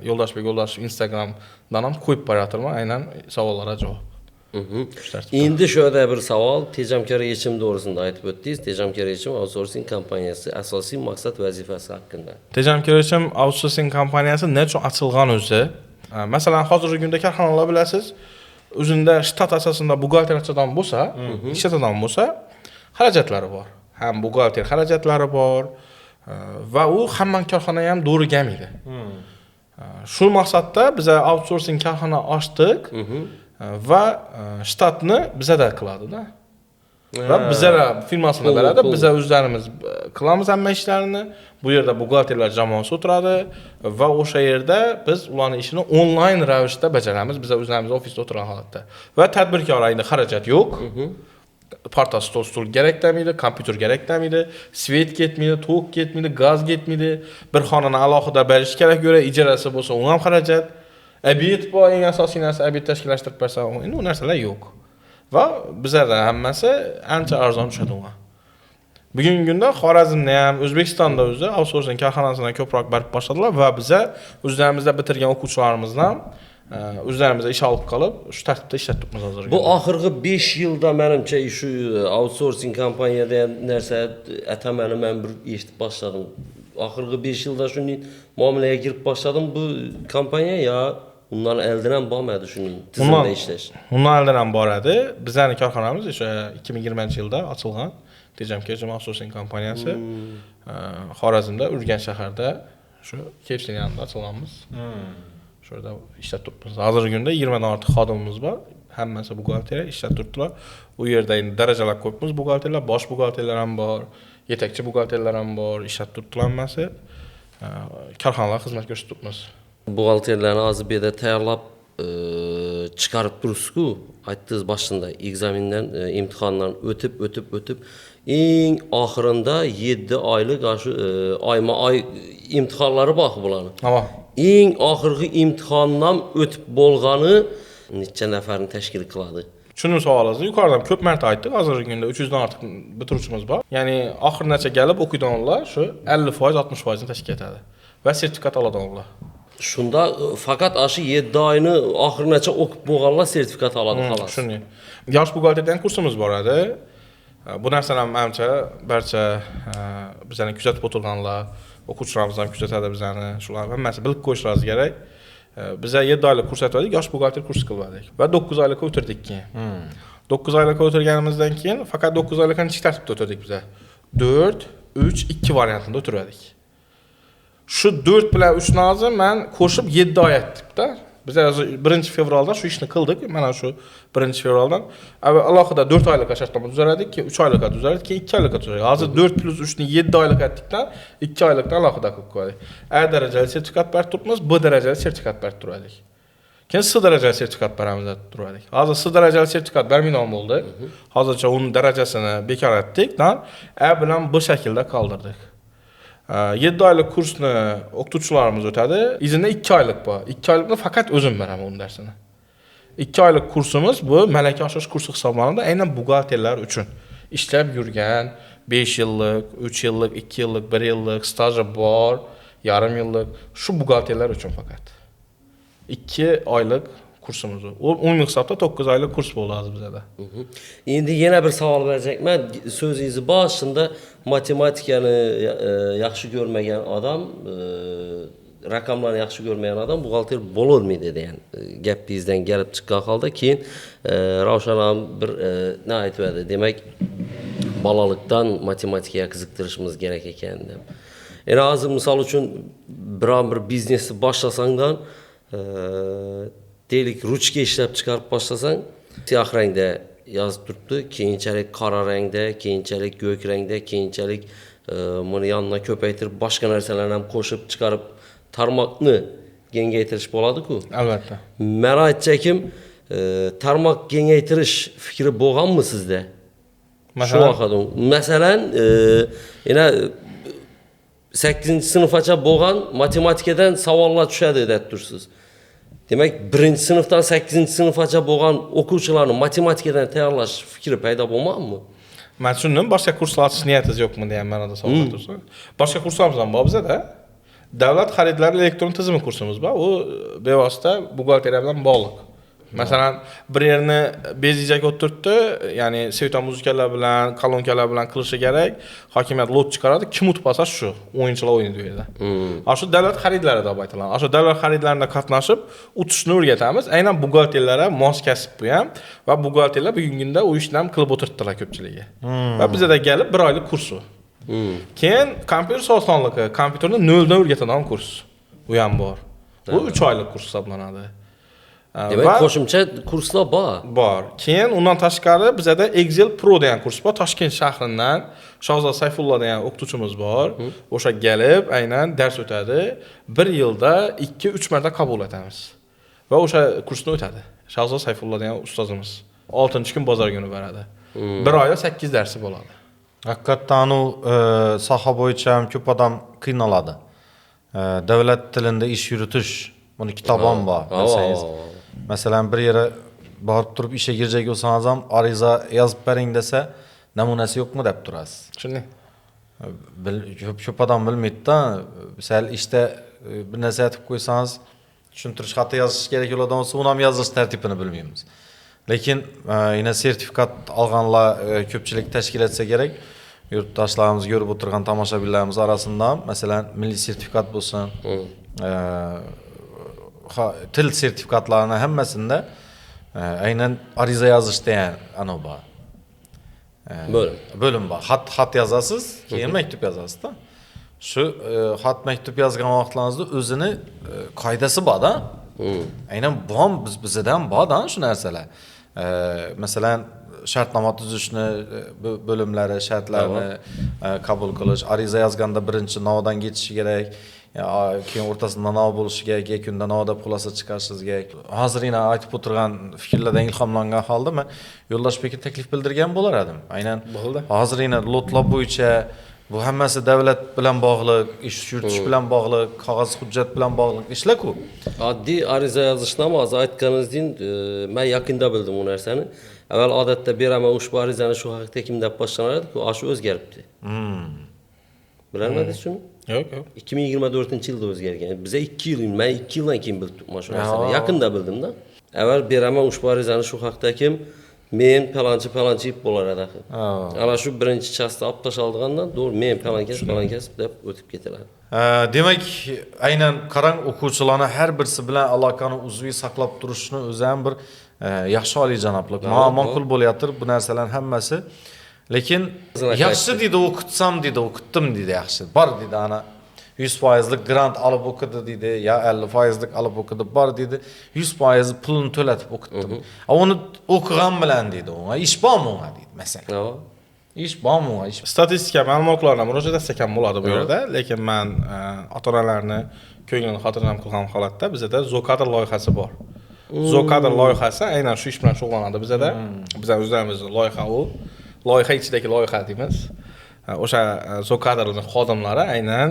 Yo'ldoshbek Yo'ldoshev Instagramdan ham qo'yib borayotirman, aynan savollarga javob. Endi shu yerda bir savol, tejamkor yechim to'g'risida aytib o'tdingiz. Tejamkor yechim outsourcing kompaniyasi asosiy maqsad vazifasi haqida. Tejamkor yechim outsourcing kompaniyasi nechun ochilgan o'zi? Masalan, hozirgi kunda korxonalar bilasiz, o'zida shtat asosida buxgalteriyadan bo'lsa, ishlatadigan bo'lsa, xarajatlari bor. Ham buxgalter xarajatlari bor va u hamma korxona ham to'g'ri kelmaydi. Shu maqsadda biz outsourcing korxona ochdik. Va shtatni bizada qiladi-da. Va bizlar firmasini beradi, biz o'zlarimiz qilamiz hamma ishlarini. Bu yerda buxgalterlar jamoasi o'tiradi va o'sha yerda biz ularning ishini onlayn ravishda bajaramiz. Biz o'zlarimiz ofisda o'tirgan holatda. Va tadbirkor ayni xarajat yo'q. Parta stul kerak demaydi, kompyuter kerak demaydi, svet ketmaydi, tok ketmaydi, gaz ketmaydi. Bir xonani alohida berish kerak göre ijarasi bo'lsa, u ham xarajat. Abiyet bu eng asosiy narsa, abiyet tashkillashtirib bersa, endi u narsalar yo'q. Va bizlarda hammasi ancha arzon tushadi unga. Bugungi kunda Xorazmda ham, O'zbekistonda o'zi outsourcing korxonasidan ko'proq barib boshladilar va biz o'zlarimizda bitirgan o'quvchilarimizdan o'zlarimizda ish olib qolib, shu tartibda ishlatibmiz hozirgi. Bu oxirgi 5 yilda menimcha shu outsourcing kompaniyada narsa atamani men bir eshitib boshladim. Oxirgi 5 yilda shunday muomalaga kirib boshladim. Bu kompaniya ya undan elden bormadi shuning tizimda ishlash. Undan elden ham boradi. Bizning korxonamiz o'sha 2020-yilda ochilgan. Tejamkor yechim outsourcing kompaniyasi Xorazmda, Urganch shaharda shu KFC'ning yanında ochilganmiz. Şurada ishlab turibmiz. Hozirgi kunda 20 dan ortiq xodimimiz bor. Hammasi buxgalteriya ishlab turibdilar. U yerda endi darajalar ko'pmiz, buxgalterlar, bosh buxgalterlar ham bor, yetakchi buxgalterlar ham bor, ishlab turibdilar hammasi. Korxonalar xizmat ko'rsatib turibmiz. Buxgalterlarni hozir bu yerda tayyorlab chiqarib turibsiz-ku, aytdingiz boshida ekzamindan, imtihondan o'tib eng oxirida 7 oylik shu oyma-oy imtihonlari bor bularning. Ama Eng oxirgi imtihondan o'tib bo'lgani necha nafarni tashkil qiladi? Şunun savolingizni yuqoridan ko'p marta aytdik. Hozirgi kunda 300 dan ortiq bitiruvchimiz bor. Ya'ni oxirigacha kelib o'qiydiganlar shu 50%, 60% ni tashkil etadi va sertifikat oladiganlar. Shunda faqat shu 7 oyni oxirigacha o'qib bo'lganlar sertifikat oladi xolos. Shuni. Yosh buxgalterdan kursimiz bor edi. Bu narsani ham menimcha barcha bizani kuzatib o'tirganlar, o'quvchilarimiz ham kuzatadi bizani. Shular hammasi bilib qo'yishlari kerak. Biza 7 oylik kurs o'tdik, yosh buxgalter kursi qildik va 9 oylik o'tirdik keyin. 9 oylik o'tirganimizdan keyin faqat 9 oylikni ichki tartibda o'tirdik biza. 4, 3, 2 variantida o'tirdik. Shu 4 bilan 3 nozim men qo'shib 7 oy etdik-da. Biz 1 fevralda shu ishni qildik. Mana shu 1 fevraldan alohida 4 oylik shartnoma tuzardik, 3 oylikka tuzardik, keyin 2 oylikka tuzardik. Hozir 4 + 3 ni 7 oylik etdikdan 2 oylikdan alohida qilib qo'ydik. A darajali sertifikat berib turibmiz, B darajali sertifikat berib turdik. Keyin C darajali sertifikat beramiz deb turdik. Hozir C darajali sertifikat bermaydigan bo'ldi. Hozircha uning darajasini bekor etdik, A bilan bu shaklda qoldirdik. 7 oylik kursni o'qituvchilarimiz o'tadi. Izinda 2 oylik bor. 2 oylikni faqat o'zim beraman uni darsini. 2 oylik kursimiz bu malaka oshirish kursi hisoblanadi, aynan buxgalterlar uchun. Ishlab yurgan 5 yillik, 3 yillik, 2 yillik, 1 yillik staji bor, yarim yillik shu buxgalterlar uchun faqat. 2 oylik kursimiz bu. U umumiy hisobda 9 oylik kurs bo'ldi hozir bizda. Endi yana bir savol beracakman. So'zingizni boshida matematikani yaxshi ko'rmagan odam, raqamlarni yaxshi ko'rmagan odam buxgalter bo'lolmaydi degan gapingizdan kelib chiqqan holda keyin Ravshan ham bir nima aytadi? Demak, bolalikdan matematikaga qiziqtirishimiz kerak ekan deb. Endi hozir misol uchun biron bir biznesni boshlasangdan deylik ruchka ishlab chiqarib boshlasang, siyah rangda yozib turibdi, keyinchalik qora rangda, keyinchalik ko'k rangda, keyinchalik buni yonına ko'paytirib boshqa narsalarni ham qo'shib chiqarib tarmoqni kengaytirish bo'ladi-ku. Albatta. Men aytchakim, tarmoq kengaytirish fikri bo'lganmi sizda? Shu vaqtda. Masalan, yana 8-sinfgacha bo'lgan matematikadan savollar tushadi deb tursiz. Demak, 1-sinfdan 8-sinfgacha bo'lgan o'quvchilarni matematikadan tayyorlash fikri paydo bo'lmoqmi? Men tushundim, boshqa kurslar ochish niyatingiz yo'qmi degan ma'noda savol tursa. Boshqa kurslarimiz ham bor bizda. Davlat xaridlari elektron tizimi kursimiz bor. U bevosita buxgalteriya bilan bog'liq. Masalan, bir yerni bezijak o'tiribdi, ya'ni svetof muzikalar bilan, kolonkalar bilan qilishi kerak. Hokimiyat lot chiqaradi, kim o'tib olsa shu o'yinchilar o'ynaydi u yerda. Shu davlat xaridlari deb aytiladi. Shu davlat xaridlarida qatnashib, o'tishni o'rgatamiz. Aynan buxgalterlarga mos kasb bu ham va buxgalterlar bugungi kunda u ishni ham qilib o'tiribdilar ko'pchiligi. Va bizda kelib 1 oylik kurs u. Keyin kompyuter sozxonligi, kompyuterni noldan o'rgatadigan kurs. U ham bor. Bu 3 oylik kurs hisoblanadi. Demak, qo'shimcha kurslar bor. Bor. Keyin undan tashqari bizda Excel Pro degan kurs bor. Toshkent shahridan Shahzod Sayfullo degan o'qituvchimiz bor. O'sha kelib, aynan dars o'tadi. 1 yilda 2-3 marta qabul etamiz. Va o'sha kursni o'tadi. Shahzod Sayfullo degan ustozimiz. 6-kun bozor kuni beradi. 1 oyda 8 darsi bo'ladi. Haqiqatdan u soha bo'yicha ham ko'p odam qiynaladi. Davlat tilida ish yuritish, buni kitobam bor, bilsangiz. Masalan, bir yere borib turib ishga girecek bo'lsangiz ham ariza yozib bering desa, namunasi yo'qmi deb turasiz. Shunday. Ko'p odam bilmaydi-da, misol ishda bir narsa aytib qo'ysangiz, tushuntirish xati yozish kerak bo'ladigan bo'lsa, uni ham yozish tartibini bilmaymiz. Lekin yana sertifikat olganlar ko'pchilik tashkil etsa kerak. Yurtdoshlarimiz ko'rib o'tirgan tomoshabinlarimiz arasida, masalan, milliy sertifikat bo'lsin, til sertifikatlarının hammasında aynan ariza yozish degan ana bor. Bölüm bor. Xat yozasiz, keyin maktub yozasiz-da. Shu xat maktub yozgan vaqtlaringizda o'zini qoidasi bor-da. Aynan bu ham bizda ham bor-da shu narsalar. Masalan, shartnoma tuzishni bölümlari, shartlarni qabul qilish, ariza yozganda birinchi novadan ketishi kerak. Ya keyin o'rtasida navo bo'lishiga, yakunda navoda xulosa chiqarishingizga, hozirina aytib o'tirgan fikrlardan ilhomlangan holda men Yo'ldoshbekka taklif bildirgan bo'lar edim. Aynan Bo'ldi. hozirina lotlar bo'yicha bu hammasi davlat bilan bog'liq, ish yuritish bilan bog'liq, qog'oz hujjat bilan bog'liq ishlar-ku. Oddiy ariza yozishdan hozir aytganingizdek, men yaqinda bildim bu narsani. Avval odatda beraman ushbu arizani shu haqda kim deb boshlanardi-ku, shu o'zgaribdi. Bilarmidingiz shuni? Yo'q, yo'q. 2024-yilda o'zgargan. Biza 2 yil, men 2 yildan keyin bildim mana shu narsani. Yaqinda bildim-da. Avval beraman ushbu arizani shu haqda kim men palonchi ip bo'lar edi. Ana shu birinchi chastni olib tashalgandan to'g'ri men palonkas deb o'tib ketiladi. Demak, aynan qarang o'quvchilarni har birisi bilan aloqani uzviy saqlab turishni o'zi ham bir yaxshi oliyjanoblik. Ma'qul bo'layotir bu narsalar hammasi. Lekin yaxshi dedi o'qitsam dedi, o'qitdim dedi yaxshi. Bor dedi ana 100%lik grant olib o'qidi dedi, ya 50%lik olib o'qidi, bor dedi. 100% pulini to'latib o'qitdim. Uni o'qigan bilan dedi, unga ish bormi unga dedi, masalan. Ish bormi unga ish. Statistika ma'lumotlarga murojaat etsak ham bo'ladi bu yerda, lekin men ota-onalarni ko'nglini xotirjam qilgan holatda bizda Zokadr loyihasi bor. Zokadr loyihasi aynan shu ish bilan shug'ullanadi bizda. Biz o'zlarimiz loyiha u. Loyiha ichidagi loyiha deymiz. O'sha Zokadrning xodimlari aynan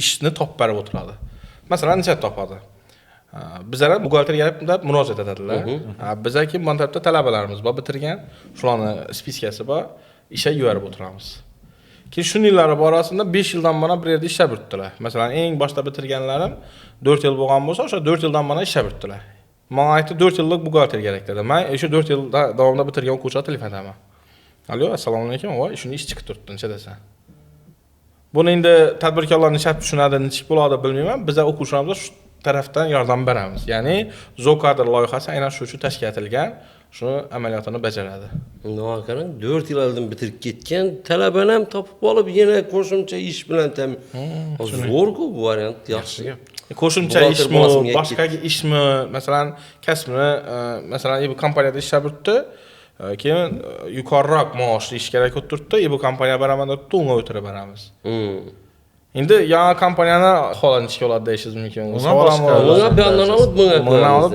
ishni topib berib o'tiradi. Masalan, necha topadi? Bizlar buxgalteriya deb murojaat etadilar. Bizaki bu tarafda talabalarimiz bor, bitirgan, shularning spiskasi bor, ishga yuborib o'tiramiz. Keyin shu yillar borasida 5 yildan beri bir yerda ishlab yuribdilar. Masalan, eng boshda bitirganlarim 4 yil bo'lgan bo'lsa, o'sha 4 yildan beri ishlab yuribdilar. Menga aytdi 4 yillik buxgalter kerak dedi. Men o'sha 4 yil davomida bitirgan o'quvchiga telefon qilaman. Alo, assalomu alaykum. Voy, shuni ish chiqib turibdi, necha desan. Buni endi tadbirkorlar necha tushunadi, necha bo'ladi bilmayman. Biz o'quvchilarimizga shu tarafdan yordam beramiz. Ya'ni Zokadr loyihasi aynan shu uchun tashkil etilgan, shuni amaliyotini bajaradi. Nima qarang, 4 yil oldin bitirib ketgan talabani ham topib olib, yana qo'shimcha ish bilan zo'r-ku bu variant, yaxshi. Qo'shimcha ishmi, boshqa ishmi, masalan, kasbni, masalan, bu kompaniyada ishlab yuribdi. Keyin yuqoriroq maoshli ish kerak bo'lib turibdi. Bu kompaniya baraman deb unga o'tirib beramiz. Endi yangi kompaniyani xolanchi bo'ladi deyishingiz mumkin.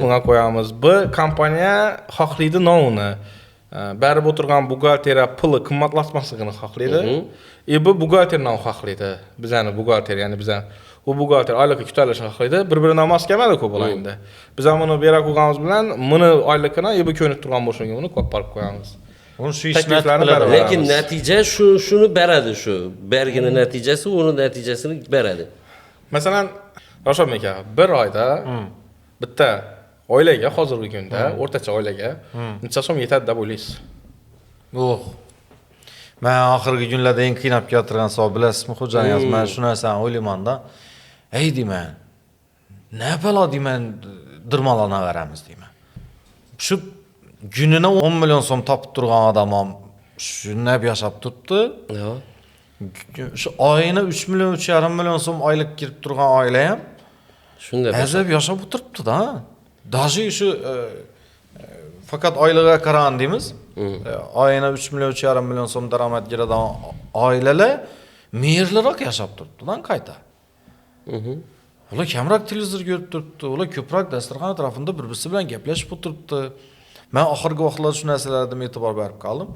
Bunga qo'yamiz. Bu kompaniya xohlaydi nomini. Berib o'tirgan buxgalteriya puli qimmatlatmasligini xohlaydi. Bu buxgalterdan xohlaydi. Bizani buxgalter, ya'ni bizani u buxgalter oylik ko'tarishni xohlaydi. Bir-biridan mos kelmadi-ku bular endi. Biz ham uni bera qo'yganimiz bilan buni oylikini bu ko'nib turgan bo'lishini uni qo'yib qo'yamiz. Uni shu ishni biladi. Lekin natija shuni beradi shu. Bergini natijasi uni natijasini beradi. Masalan, Rashid aka, bir oyda bitta oilaga hozirgi kunda o'rtacha oilaga necha so'm yetadi deb o'ylaysiz? Men oxirgi kunlarda eng qiynab keltirgan savol bilasizmi, xo'janingiz? Men shu narsani o'ylayman-da. Ey deyman, ne balo deyman, dirmalanaveramiz deyman. Shu günini 10 milyon so'm topib turgan odam ham shunday yashab turibdi. Shu oyini 3 milyon, 3,5 milyon so'm oylik kirib turgan oila ham shunday azab yashab o'tiribdi-da. Даже shu faqat oylig'iga qaran deymiz. Oyina 3 milyon, 3,5 milyon so'm daromad keladigan oilalar mehrliroq yashab turibdi-dan qayta. Ular kamroq televizor ko'rib turibdi, ular ko'proq dasturxon atrofida bir-birisi bilan gaplashib o'tiribdi. Men oxirgi vaqtlarda shu narsalarga e'tibor berib qoldim.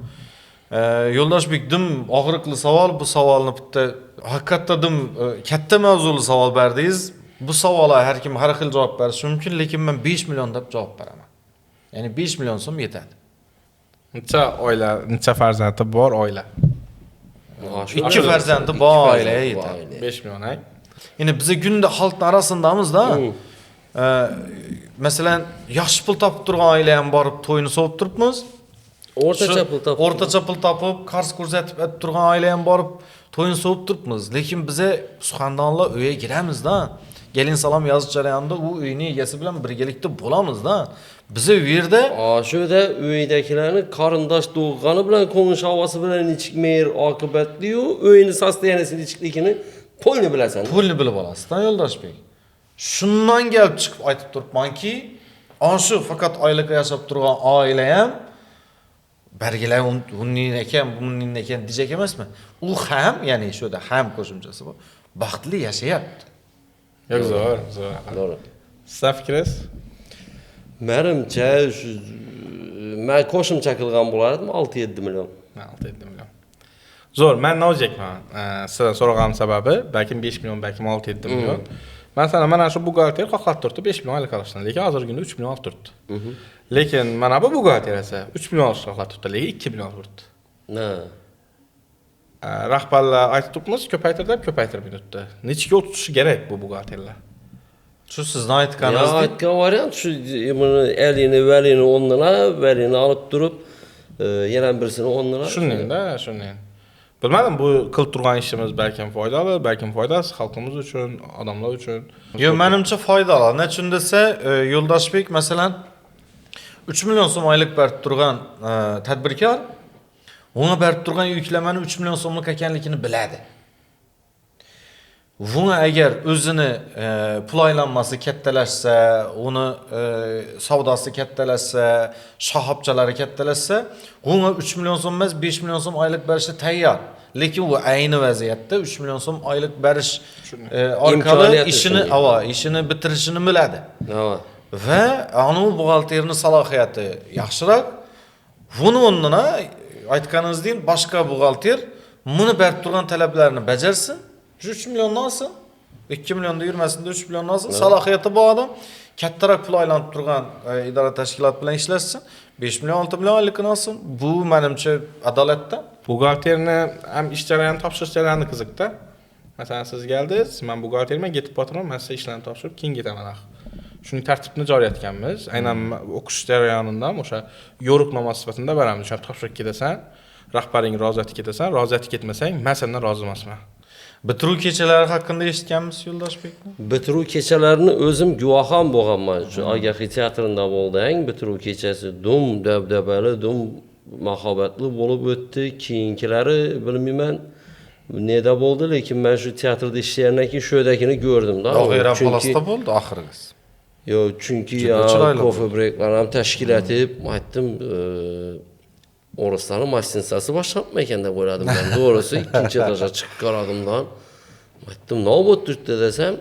Yo'ldoshbek dim og'riqli savol, bu savolni bitta haqiqatdan katta mavzuli savol berdingiz. Bu savolga har kim har xil javob berishi mumkin, lekin men 5 million deb javob beraman. Ya'ni 5 million so'm yetadi. Necha oila, necha farzandi bor oila? 2 farzandi bor oila yetadi. 5 million ay. Ya'ni biz kunda xalqning arasindamiz-da. Masalan, yaxshi pul topib turgan oila ham borib to'yini sovib turibmiz. O'rtacha pul topib, qarz ko'rsatib turgan oila ham borib to'yini sovib turibmiz. Lekin biz suxandonlar uyga kiramiz-da. Gelin salom yozish jarayonida u uyning egasi bilan birgalikda bo'lamiz-da. Biz u yerda shuda uydagilarni qarindosh to'g'ani bilan ko'ngil havasi bilan ichik mehr oqibatli-yu, uyning sostoyaniyasini ichikligini to'yni bilasan. To'yni bilib olasiz-da, Yo'ldoshbek. Shundan kelib chiqib aytib turibmanki, shu faqat oylikda yashab turgan oila ham bergilar unning ekan, bunning ekan dejak emasmi? U ham, ya'ni shuda ham qo'shimchasi bor. Baxtli yashayapti. Yo'q, zo'r, zo'r. To'g'ri. Sizning fikringiz? Menimcha shu men qo'shimcha qilgan bo'lardim 6-7 million. 6-7 million. Zo'r, men nojekman. Sizdan so'raganim sababi, balkim 5 million, balkim 6-7 million. Masalan, mana shu buxgalter xohlab turibdi 5 million oylik olishni, lekin hozirgi kunda 3 million olib turibdi. Lekin mana bu buxgalter esa 3 million olishni xohlab turibdi, lekin 2 million olib turibdi. Na. Rahbarlar aytib turibmiz, ko'paytirib, ko'paytirib turibdi. Nechiga o'tishi kerak bu buxgalterlar? Shu sizni Ya aytganingizdek aytgan variant shu buni 50ni, valini 10'dan valini olib turib, yana birisini 10'dan. Shuningda, shuning. Bilmadim, bu qilib turgan ishimiz balkim foydali, balkim foydasiz xalqimiz uchun, odamlar uchun. Yo, menimcha foydali. Nechun desa, Yo'ldoshbek masalan 3 million so'm oylik berib turgan tadbirkor unga berib turgan yuklamani 3 million so'mlik ekanligini biladi. Buni agar o'zini pul aylanmasi kattalashsa, uni savdosi kattalashsa, shoxobchalari kattalashsa, unga 3 million so'm emas, 5 million so'm oylik berishga tayyor. Lekin u ayni vaziyatda 3 million so'm oylik berish orqali ishini bitirishini biladi. Va anu buxgalterning salohiyati yaxshiroq. Buni o'rnina aytganingizdek boshqa buxgalter buni berib turgan talablarni bajarsin. 3 million olsin, 2 millionda yurmasin, 3 million olsin, salohiyati bor odam kattaroq pul aylanib turgan idora tashkilot bilan ishlatsin, 5 million, 6 million oylikini olsin. Bu menimcha adolatdan. Buxgalterni ham ish jarayoni topshirish jarayoni qiziqda. Masalan, siz keldingiz, men buxgalterman ketib botaman, men sizga ishlarni topshirib keyin ketaman. Shuning tartibni joriy etganmiz. Aynan o'qish jarayonidan o'sha yo'riqnoma sifatida beramiz. O'sha topshirib ketasan, rahbaring roziyati ketasan, roziyati ketmasang, men sendan rozi emasman. Bitiruv kechalari haqida eshitganmiz Yo'ldoshbekni. Bitiruv kechalarini o'zim guvoham bo'lganman. Shu Agahi teatrida bo'lding, bitiruv kechasi dum dabdabali, dum mahobatli bo'lib o'tdi. Keyingilari bilmayman neda bo'ldi, lekin men shu teatrda ishlayotgandan keyin shu yerdagini ko'rdim-da. Og'ayra Palasda bo'ldi oxirgisi. Yo, chunki kofe breaklar ham tashkil etib, aytdim, O'rislarning mastinasasi boshqarib ekan deb o'yladim men. To'g'risi, ikkinchi etaja chiqib qaradim-dan. Aytdim, "Nima bo'lib turibdi?" desam,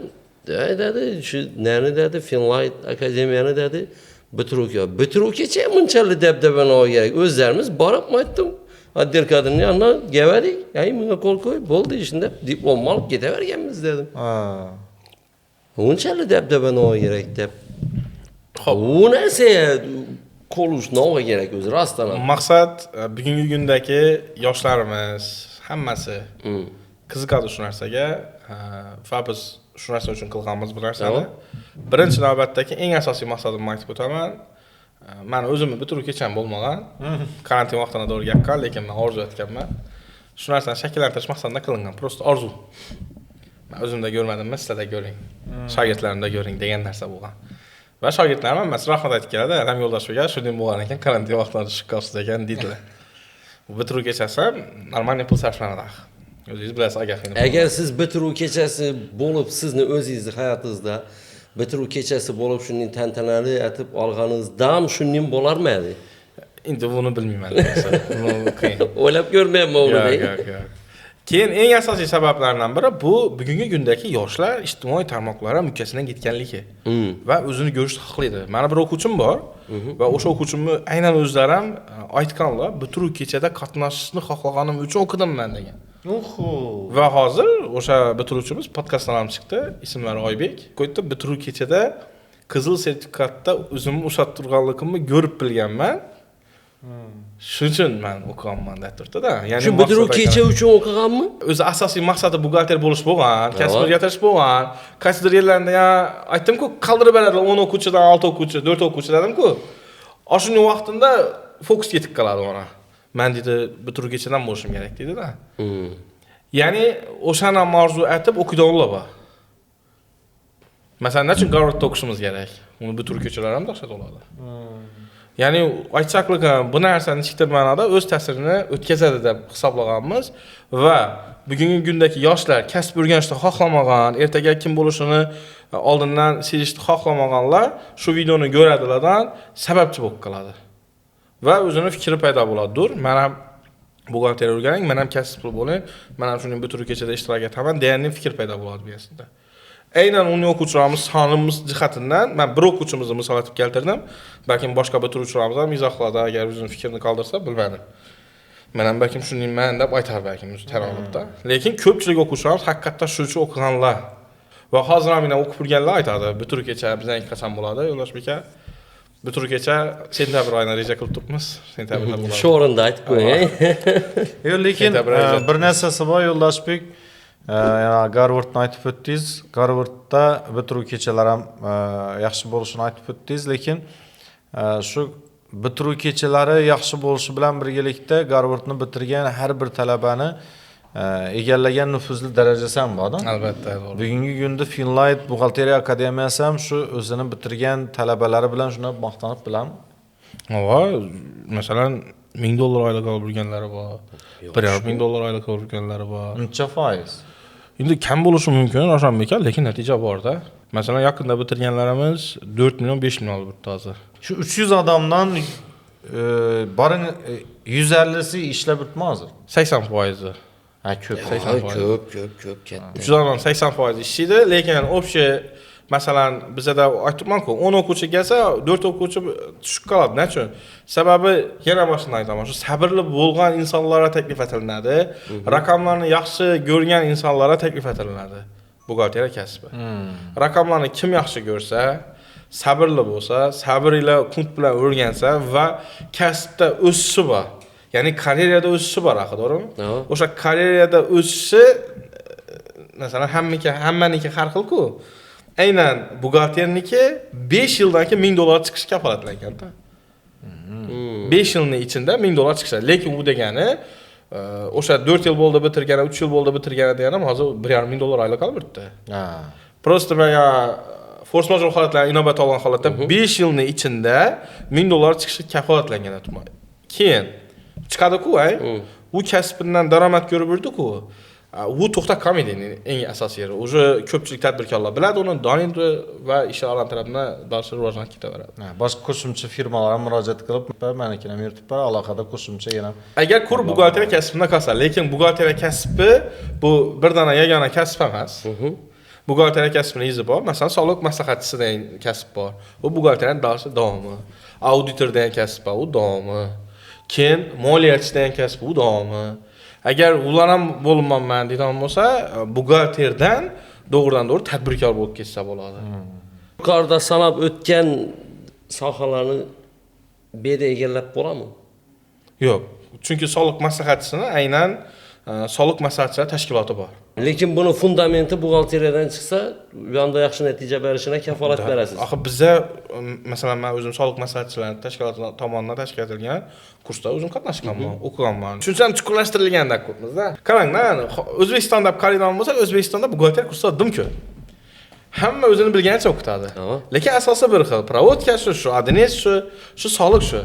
dedi, shu nani dedi, Finlight akademiyani dedi, bitiruv kecha bunchalik dabdabani olgan. O'zlarimiz borib aytdim, Adderkadrning yanına gevedik. Ay bunga qo'l qo'yib, bo'ldi ishni deb diplom olib ketaverganmiz dedim. Bunchalik dabdabani olgan kerak deb. Bu narsa qolush nima kerak o'zi rostdan. Maqsad bugungi kundagi yoshlarimiz hammasi qiziqadi shu narsaga va biz shu narsa uchun qilganmiz bu narsani. Birinchi navbatdagi eng asosiy maqsadimni aytib o'taman. Men o'zimni bitiruv kecham bo'lmagan. Karantin vaqtida to'g'ri yaqqan, lekin men orzu etganman. Shu narsani shakllantirish maqsadida qilingan, prosta orzu. Men o'zimda ko'rmadim, sizlarda ko'ring. Shogirdlarimda ko'ring degan narsa bo'lgan. Va shogirdlarim hammasi rahmat aytib keladi. Adam Yo'ldoshbekga shunday bo'lgan ekan, karantin vaqtida chiqqansiz ekan dedilar. Bu bitiruv kechasi normal pul sarflanadi. O'zingiz bilasiz Agahini. Agar siz bitiruv kechasi bo'lib, sizni o'zingizning hayotingizda bitiruv kechasi bo'lib shunday tantanali aytib olganingizdan shunday bo'larmidi? Endi buni bilmayman. Buni qiyin. O'ylab ko'rmayman uni. Yo'q. Keyin eng asosiy sabablardan biri bu bugungi kundagi yoshlar ijtimoiy tarmoqlarga mukkasidan ketganligi va o'zini ko'rishni xohlaydi. Mana bir o'quvchim bor va o'sha o'quvchimni aynan o'zlari ham aytganlar, bitiruv kechada qatnashishni xohlaganim uchun o'qidim men degan. Va hozir o'sha bitiruvchimiz podkastdan ham chiqdi, ismlari Oybek. Qo'ydi, bitiruv kechada qizil sertifikatda o'zimni ushlab turganligimni ko'rib bilganman. Shuning uchun men o'qiganman deb turibdi-da. Ya'ni shu bitiruv kecha uchun o'qiganmi? O'zi asosiy maqsadi buxgalter bo'lish bo'lgan, kasb o'rgatish bo'lgan. Qaysidir yerlarda ya aytdim-ku, qoldirib beradilar 10 o'quvchidan 6 o'quvchi, 4 o'quvchi dedim-ku. O'shuning vaqtida fokus ketib qoladi ona. Men dedi, bitiruv kechadan bo'lishim kerak dedi-da. Ya'ni o'shani mavzu aytib o'qiydiganlar bor. Masalan, nechun Garvardda o'qishimiz kerak? Uni bitiruv kechalari ham dahshat bo'ladi. Ya'ni aytsak-ki bu narsani ichki ma'noda o'z ta'sirini o'tkazadi deb hisoblaganmiz va bugungi kundagi yoshlar kasb o'rganishni xohlamagan, ertaga kim bo'lishini oldindan sezishni xohlamaganlar shu videoni ko'radilardan sababchi bo'lib qoladi. Va o'zini fikri paydo bo'ladi-dur. Men ham buxgalter o'rganing, men ham kasb bo'ling, men ham shunday bitiruv kechada ishtirok etaman deganning fikr paydo bo'ladi bu yerda. Aynan uni o'quvchilarimiz sonimiz jihatidan men bir o'quvchimizni misol etib keltirdim. Balkim boshqa bitiruvchilarimiz ham izohlarda agar o'zining fikrini qoldirsa bilmadim. Men ham balkim shuningman deb aytar balkim o'zi tarolibda. Lekin ko'pchilik o'quvchilarimiz haqiqatdan shuning uchun o'qiganlar. Va hozir ham o'qib yurganlar aytadi, bitiruvgacha bizning qachon bo'ladi, Yo'ldosh aka? Bitiruvgacha sentabr oyida reja qilib turibmiz. Sentabrda bo'ladi. Shu o'rinda aytib qo'ying. Yo'q, lekin bir narsasi bor Yo'ldoshbek. Yana Garvardni aytib o'tdingiz. Garvardda bitiruv kechalari ham yaxshi bo'lishini aytib o'tdingiz, lekin shu bitiruv kechalari yaxshi bo'lishi bilan birgalikda Garvardni bitirgan har bir talabani egallagan nufuzli darajasi ham bor-da. Albatta, to'g'ri. Bugungi kunda Finlight buxgalteriya akademiyasi ham shu o'zini bitirgan talabalari bilan shuni maqtanib bilaman. Va masalan $1000 oylik olib yurganlari bor. $1,500 oylik olib yurganlari bor. Necha foiz? Endi kam bo'lishi mumkin, Roshanbek, lekin natija bor-da. Masalan, yaqinda bitirganlarimiz 4 million 5 million olib yuribdi hozir. Shu 300 odamdan baring 150si ishlab bitma hozir. 80%. Ha, ko'p. Ko'p katta. 300 odam 80% ishlaydi, lekin общий masalan bizda aytibman-ku, 10 o'quvchi kelsa, 4 o'quvchi tushib qoladi. Nechun? Sababi yana boshdan aytaman, shu sabrli bo'lgan insonlarga taklif etiladi, raqamlarni yaxshi ko'rgan insonlarga taklif etiladi. Buxgalteriya kasbi. Raqamlarni kim yaxshi ko'rsa, sabrli bo'lsa, sabr ila kunt bilan o'rgansa va kasbda o'sishi bor. Ya'ni karyerada o'sishi bor, to'g'rimi? O'sha karyerada o'sishi masalan hammaniki har xil-ku. Aynan buxgalterniki 5 yildan keyin $1000 chiqish kafolatlangan-da. 5 yilning ichida $1000 chiqadi. Lekin u degani o'sha 4 yil bo'ldi bitirgani, 3 yil bo'ldi bitirgani degani hozir $1,500 oylik olib yuribdi. Ha. Prosta menga force majeure holatlarni inobat olgan holatda 5 yilning ichida $1000 chiqishi kafolatlangan aytmoq. Keyin chiqadi-ku, u kasbidan daromad ko'rib yurdi-ku. Bu to'xtab qolmaydi eng asosiy yeri. O'sha ko'pchilik tadbirkorlar biladi uni, donindi va ish olam tarafdan boshqa rivojlanib ketaveradi. Boshqa qo'shimcha firmalar ham murojaat qilib, meniki ham yurtib bor, aloqada qo'shimcha yana. Agar ko'r buxgalteriya kasbini qilsa, lekin buxgalteriya kasbi bu birdan yagona kasb emas. Buxgalteriya kasbining izi bor. Masalan, soliq maslahatchisi degan kasb bor. Bu buxgalteriyaning davomi. Auditor degan kasb bor, u davomi. Keyin moliyachi degan kasb, u davomi. Agar ular ham bo'lmayman deydigan bo'lsa, buxgalterdan to'g'ridan-to'g'ri tadbirkor bo'lib ketsa bo'ladi. Yuqorida sanab o'tgan sohalarni beda egallab bo'ladimi? Yo'q. Chunki soliq maslahatchisini aynan soliq maslahatchilar tashkiloti bor. Lekin buni fundamenti buxgalteriyadan chiqsa, u yoqda yaxshi natija berishine kafolat berasiz. Axir bizda masalan men o'zim soliq maslahatchilari tashkiloti tomonidan tashkil etilgan kursda o'zim qatnashganman, o'qiganman. Shunchalik chuqurlashtirilganda kursda. Qaranglar, O'zbekistonda qaraydigan bo'lsak, O'zbekistonda buxgalteriya kurslari dim-ku. Hamma o'zini bilganicha o'qitadi. Lekin asosi bir xil. Provodka shu, adres shu soliq shu.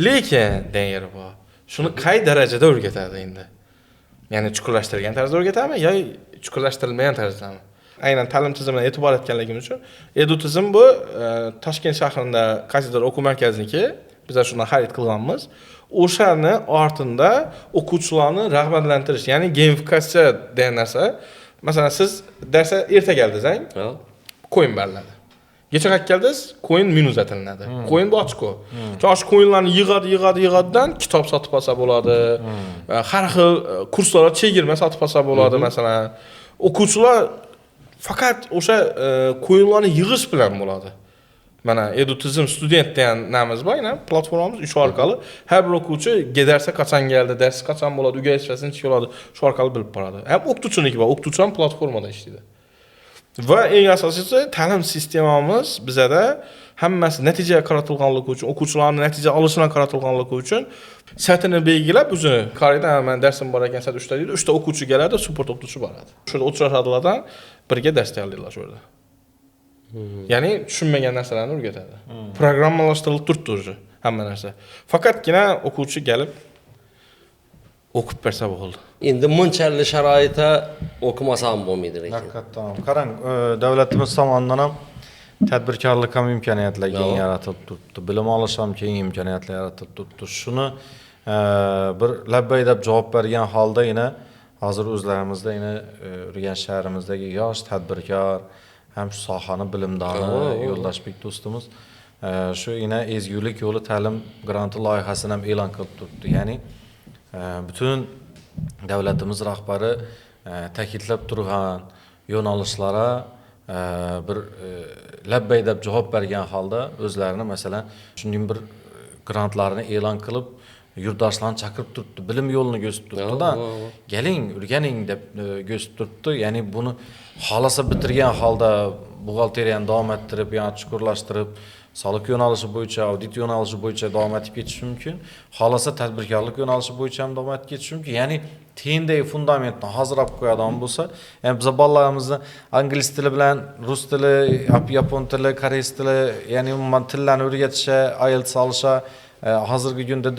Lekin degan bor. Shuni qay darajada o'rgatadi endi? Ya'ni chuqurlashtirilgan tarzda o'rgatadimi yoki chuqurlashtirilmagan tarzdami? Aynan ta'lim tizimiga e'tibor etganligim uchun, EduTizim bu Toshkent shahrida qaysidir o'quv markaziniki, biz shuni xarid qilganmiz. O'shani ortida o'quvchilarni rag'batlantirish, ya'ni gamifikatsiya degan narsa. Masalan, siz darsga erta keldingiz, coin beriladi. Kechga keldingiz, coin minus etilinadi. Coin bu ochko. Cho'sh coinlarni yig'adidan kitob sotib olsa bo'ladi. Har xil kurslar chegirma sotib olsa bo'ladi, masalan. O'quvchilar faqat o'sha coinlarni yig'ish bilan bo'ladi. Mana EduTizim student degan namimiz bor, yana platformamiz shu orqali har bir o'quvchi darsa qachon keldi, dars qachon bo'ladi, uyga yetishsin, bo'ladi, shu orqali bilib boradi. Ham o'qituvchiniki bor, o'qituvchi ham platformada ishlaydi. Va eng asosiysi ta'lim sistemamiz bizada hammasi natijaga qaratilganligi uchun, o'quvchilarning natija olishini qaratilganligi uchun satini belgilab o'zini qaraydi, men darsim bor ekan, soat 3 ta deydi, 3 ta o'quvchi keladi, support o'qituvchi boradi. Shunda uchrashadilardan birga dars tayyorlaydilar shu yerda. Ya'ni tushunmagan narsalarni o'rgatadi. Programmalashtirilib turibdi o'zi hamma narsa. Faqatgina o'quvchi kelib o'qib bersa bo'ldi. Endi bunchalik sharoitda o'qimasa ham bo'lmaydi lekin. Haqiqatan. Qarang, davlatimiz tomonidan ham tadbirkorlik ham imkoniyatlar keng yaratilib turibdi. Bilim olish ham keng imkoniyatlar yaratilib turibdi. Shuni bir labbay deb javob bergan holda yana hozir o'zlarimizda yana Urganch shahrimizdagi yosh tadbirkor ham shu sohani bilimdoni Yo'ldoshbek do'stimiz shu yana ezgulik yo'li ta'lim granti loyihasini ham e'lon qilib turibdi. Ya'ni butun davlatimiz rahbari ta'kidlab turgan yo'nalishlara bir labbay deb javob bergan holda o'zlarini masalan shunday bir grantlarini e'lon qilib yurtdoshlarni chaqirib turibdi, bilim yo'lini ko'rsatib turibdi-da. Keling, o'rganing deb ko'rsatib turibdi. Ya'ni buni xolasa bitirgan holda buxgalteriyani davom ettirib, yana chuqurlashtirib, soliq yo'nalishi bo'yicha, audit yo'nalishi bo'yicha davom etib ketish mumkin. Xolasa tadbirkorlik yo'nalishi bo'yicha ham davom etib ketish mumkin. Ya'ni tendek fundamentni hozirlab qo'yadigan bo'lsa, yani biz bolalarimizni ingliz tili bilan rus tili, yapon tili, koreys tili, ya'ni umuman tillarni o'rgatishga, IELTS olisha hozirgi kunda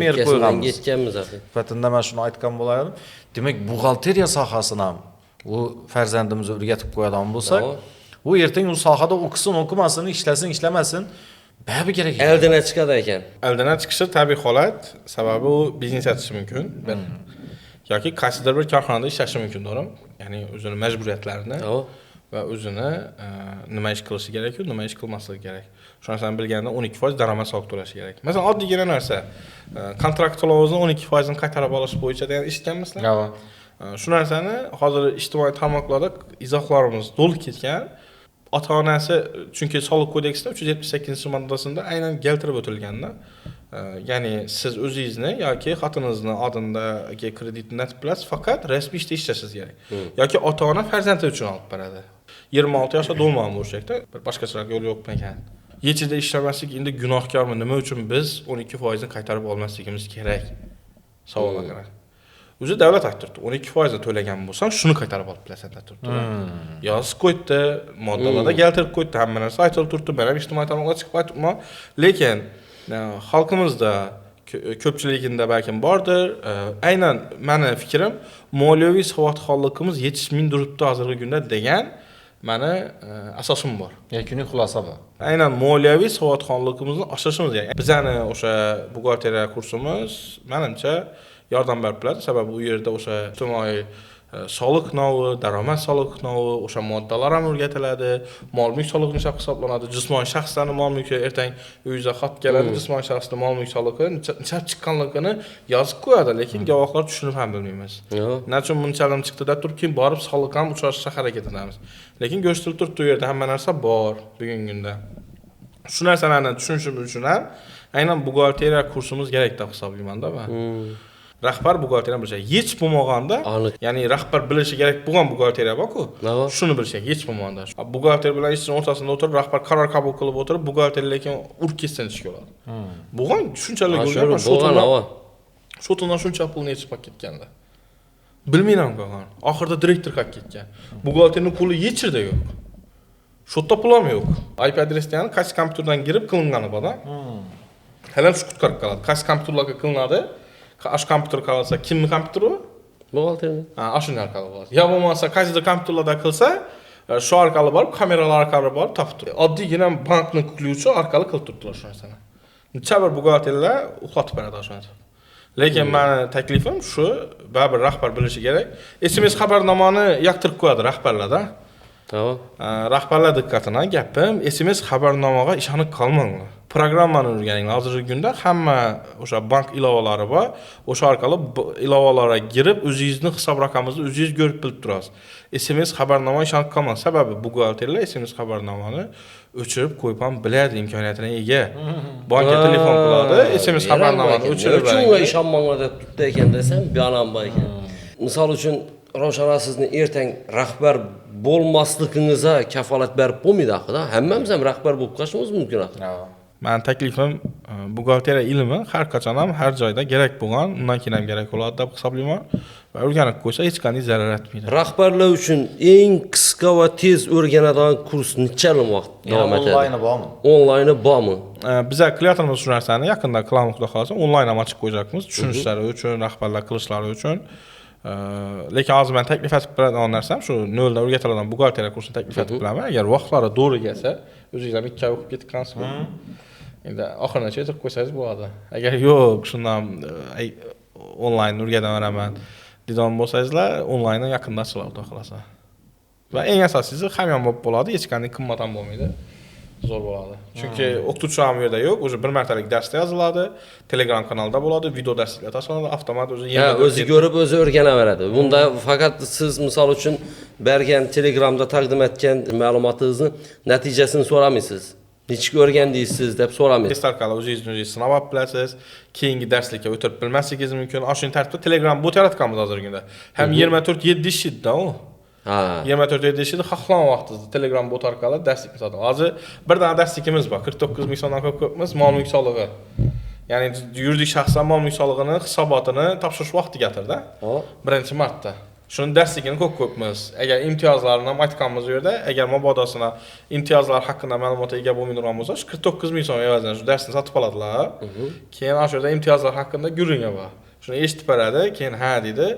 mer qo'yganmiz. Yetganmiz axir. Sifatida men shuni aytgan bo'lardim. Demak, buxgalteriya sohasini ham u farzandimizni o'rgatib qo'yadigan bo'lsa, u ertaga u sohada o'qisin, o'qimasin, ishlasin, ishlamasin, baribir kerak. Eldan chiqadi ekan. Eldan chiqishi tabiiy holat, sababi u biznes etishi mumkin. Yoki qaysidir bir korxonada ishlashi mumkin, to'g'rimi? Ya'ni o'zining majburiyatlarini va o'zini nima ish qilishi kerak, nima ish qilmasligi kerak. Shu narsani bilganda 12% daromad soliq to'lashi kerak. Masalan, oddiygina narsa, kontrakt to'lovini 12% ni qaytarib olish bo'yicha degan eshitganmisizlar? Shu narsani hozir ijtimoiy tarmoqlarda izohlarimiz to'lib ketgan. Ota-onasi, chunki soliq kodeksida 378-moddasida aynan keltirib o'tilganda, ya'ni siz o'zingizni yoki xotiningizni odindagi kreditni natib bilasiz, faqat rasmiy ishda ishlashingiz kerak. Yoki ota-ona farzandi uchun olib beradi. 26 yoshda to'lmagan bo'lishda, bir boshqacharoq yo'l yo'q ekan. Yechida ishlamaslik endi gunohkormi? Nima uchun biz 12% ni qaytarib olmasligimiz kerak? Savolga qarang. O'zi davlat ayttirdi, 12% to'lagan bo'lsang, shuni qaytarib olib bilasan deb turibdi. Yozib qo'ydi, moddalarda keltirib qo'ydi, hamma narsa aytilib turibdi. Men ham ijtimoiy tarmoqlarga chiqib aytibman, lekin xalqimizda ko'pchiligida balkim bordir. Aynan meni fikrim, moliyaviy savodxonligimiz yetishmay turibdi hozirgi kunda degan meni asosim bor. Yakuniy xulosa bu. Aynan moliyaviy savodxonligimizni oshirishimiz kerak. Bizani o'sha buxgalteriya kursimiz menimcha yordam berib beradi, sababi u yerda o'sha ijtimoiy soliq novi, daromad soliq novi, o'sha moddalar ham o'rgatiladi, mol mulk solig'i nechap hisoblanadi, jismoniy shaxslarning mol mulki ertang uyingizga xat keladi, jismoniy shaxsning mol mulk solig'i nechap chiqqanligini yozib qo'yadi, lekin guvohlar tushunib ham bilmaymiz. Nechun bunchalik chiqdi deb turib, keyin borib soliq ham o'chirishga harakat etamiz. Lekin go'shtilib turibdi, u yerda hamma narsa bor bugungi kunda. Shu narsalarni tushunishim uchun ham aynan buxgalteriya kursimiz kerak deb hisoblayman-da men. Rahbar buxgalteriya bilishi hech bo'lmaganda, ya'ni rahbar bilishi kerak bo'lgan buxgalteriya bor-ku. Shuni bilishi kerak hech bo'lmaganda. Buxgalter bilan ishchining o'rtasida o'tirib, rahbar qaror qabul qilib o'tirib, buxgalter lekin urib ketsin ishga oladi. Bo'lgan shunchalik bo'lgan, shotidan shuncha pulni yechib ketganda. Bilmayman qolgan. Oxirida direktor qolib ketgan. Buxgalterning puli yechirda yo'q. Shotda pul ham yo'q. IP adresdan yani qaysi kompyuterdan girib qilingani bor-da. Halam shu qutqarib qoladi. Qaysi kompyuterlarga qilinadi? Ash kompyuter qolsa, kimning kompyuteri bu? Buxgalterning. Ashuni orqali bo'ladi. Yo bo'lmasa, qaysidir kompyuterlarda qilsa, shu orqali borib, kameralar orqali borib topib turadi. Oddiygina bankning ключi orqali qilib turibdilar shu narsani. Necha bir buxgalterlar uxlatib beradi o'shani. Lekin meni taklifim shu, baribir rahbar bilishi kerak. SMS xabarnomani yoqtirib qo'yadi rahbarlarda. Rahbarlar diqqatini gapim, SMS xabarnomaga ishonib qolmanglar. Programmani o'rganinglar. Hozirgi kunda hamma o'sha bank ilovalari bor. O'sha orqali ilovalarga girib, o'zingizning hisob raqamingizni o'zingiz ko'rib bilib turasiz. SMS xabarnoma ishonib qolmang. Sababi buxgalterlar SMS xabarnomani o'chirib qo'yib ham biladi, imkoniyatiga ega. Bankka telefon qiladi, SMS xabarnomani o'chirib beradi. Shunga ishonmanglar deb turibdi ekan desam, bayon bor ekan. Misol uchun Ravshan sizni ertang rahbar bo'lmasligingizga kafolat berib bo'lmaydi axir-da. Hammamiz ham rahbar bo'lib qolishimiz mumkin axir. Men taklifim buxgalteriya ilmi har qachon ham har joyda kerak bo'lgan, undan keyin ham kerak bo'ladi deb hisoblayman va o'rganib qo'ysa hech qanday zarar etmaydi. Rahbarlar uchun eng qisqa va tez o'rganadigan kurs necha vaqt davom etadi? Onlayn bormi? Onlayn bormi? Biz qilyapmiz shu narsani, yaqinda qilamiz xudo xolasa, onlayn ham ochib qo'yacakmiz, tushunishlari uchun, rahbarlar qilishlari uchun. Lekin hozir men taklif etib beradigan narsam shu noldan o'rgatiladigan buxgalteriya kursini taklif etib bilaman. Agar vaqtlari to'g'ri kelsa, o'zingiz ham 2 oy o'qib ketgansiz. Endi oxirigacha o'tirib qo'ysangiz bo'ladi. Agar yo'q, shundan onlayn o'rganaveraman degan bo'lsangizlar, onlaynni yaqinda ochiladi, xudo xolasa. va eng asosiysi hamyonbop bo'ladi, hech qanday qimmat ham bo'lmaydi. Zo'r bo'ladi. Chunki o'qituvchi ham yerda yo'q, o'sha bir martalik darsda yoziladi, Telegram kanalda bo'ladi, video darsliklar tashlanadi, avtomat o'zi o'zi ko'rib, o'zi o'rganaveradi. Bunda faqat siz misol uchun bergan Telegramda taqdim etgan ma'lumotingizni natijasini so'ramaysiz. Nechga o'rgandingiz deb so'ramaysiz. Testarkalar o'zingiz sinab olib bilasiz. Keyingi darslikka o'tirib bilmasligingiz mumkin. O'sha tartibda Telegram bot yaratganmiz hozirgi kunda. Ham 24/7 ishida u. Ha. 24/7 ishida xohlagan vaqtingizda Telegram bot orqali darslikni sotib. Hozir bir dona darsligimiz bor. 49 ming so'mdan ko'pmiz, mol mulk solig'i. Ya'ni yuridik shaxslar mol mulk solig'ini hisobotini topshirish vaqti keltirdi. 1-martda. Shuni darsligini ko'pmiz. Agar imtiyozlarni ham aytganmiz u yerda, agar mabodosini imtiyozlar haqida ma'lumotga ega bo'lmaydigan bo'lsa, 49 ming so'm evazidan shu darsni sotib oladilar. Keyin o'sha yerda imtiyozlar haqida gurunga bor. Shuni eshitib beradi, keyin ha deydi.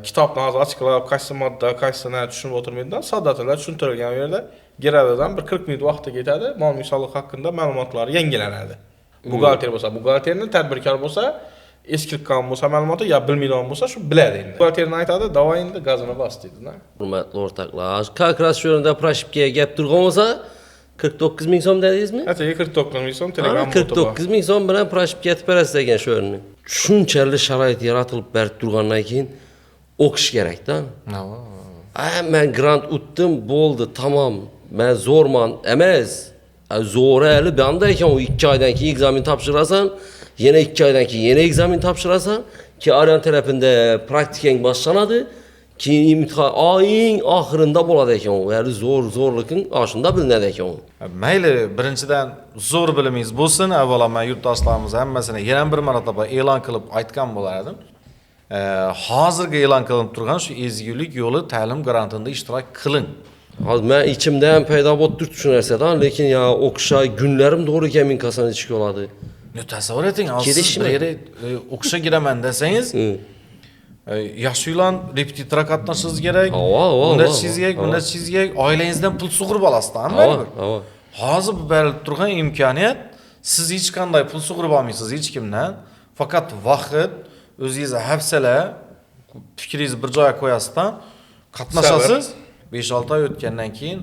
Kitobni hozir ochiqlab, qaysi modda, qaysini tushunib o'tirmaydidan, sodda tilda tushuntirilgan u yerda geradan bir 40 minut vaqtga ketadi, mol mulk solig'i haqida ma'lumotlar yangilanadi. Buxgalter bo'lsa, buxgalterni, tadbirkor bo'lsa, eskirgan bo'lsa ma'lumoti yo bilmaydigan bo'lsa shu biladi endi. Buxgalterni aytadi, "Davay endi gazini bos" deydi-da. Hurmatli o'rtoqlar, как раз shu yerda proshibga gap turgan bo'lsa, 49 ming so'm dedingizmi? Atigi 49 ming so'm Telegram boti bor. 49 ming so'm bilan proshibga yetib berasiz ekan shu yerni. Shunchalik sharoit yaratilib berib turgandan keyin o'qish kerak-da. Men grant o'tdim, bo'ldi, tamom. Men zo'rman emas. Zo'ri hali banda ekan, u 2 oydan keyin ekzamen topshirasan, yana 2 oydan keyin yana ekzamen topshirasan, ki Aryan tarafında praktikang boshlanadi, keyin imtihon oyning oxirida bo'ladi ekan. U hali zo'rlikin oshunda bilinadi ekan. Mayli, birinchidan zo'r bilimingiz bo'lsin, avvalo men yurtdoshlarimiz hammasini yana bir marotaba e'lon qilib aytgan bo'lardim. Hozirgi e'lon qilinib turgan shu ezgulik yo'li ta'lim grantida ishtirok qiling. Hozir men ichimda ham paydo bo'ldi shu narsadan, lekin ya o'qisha kunlarim to'g'ri kelmay qolsa nechik bo'ladi. Tasavvur eting, hozir siz bir yerga o'qishga kiraman desangiz, yaxshi yo'lan repetitorga qatnashishingiz kerak. Bunda chizgak, oilangizdan pul sug'urib olasizdan, baribir. Hozir bu berilib turgan imkoniyat, siz hech qanday pul sug'urib olmaysiz hech kimdan. Faqat vaqt, o'zingizni hafsala, fikringizni bir joyga qo'yasizdan, qatnashasiz. 5-6 oy o'tgandan keyin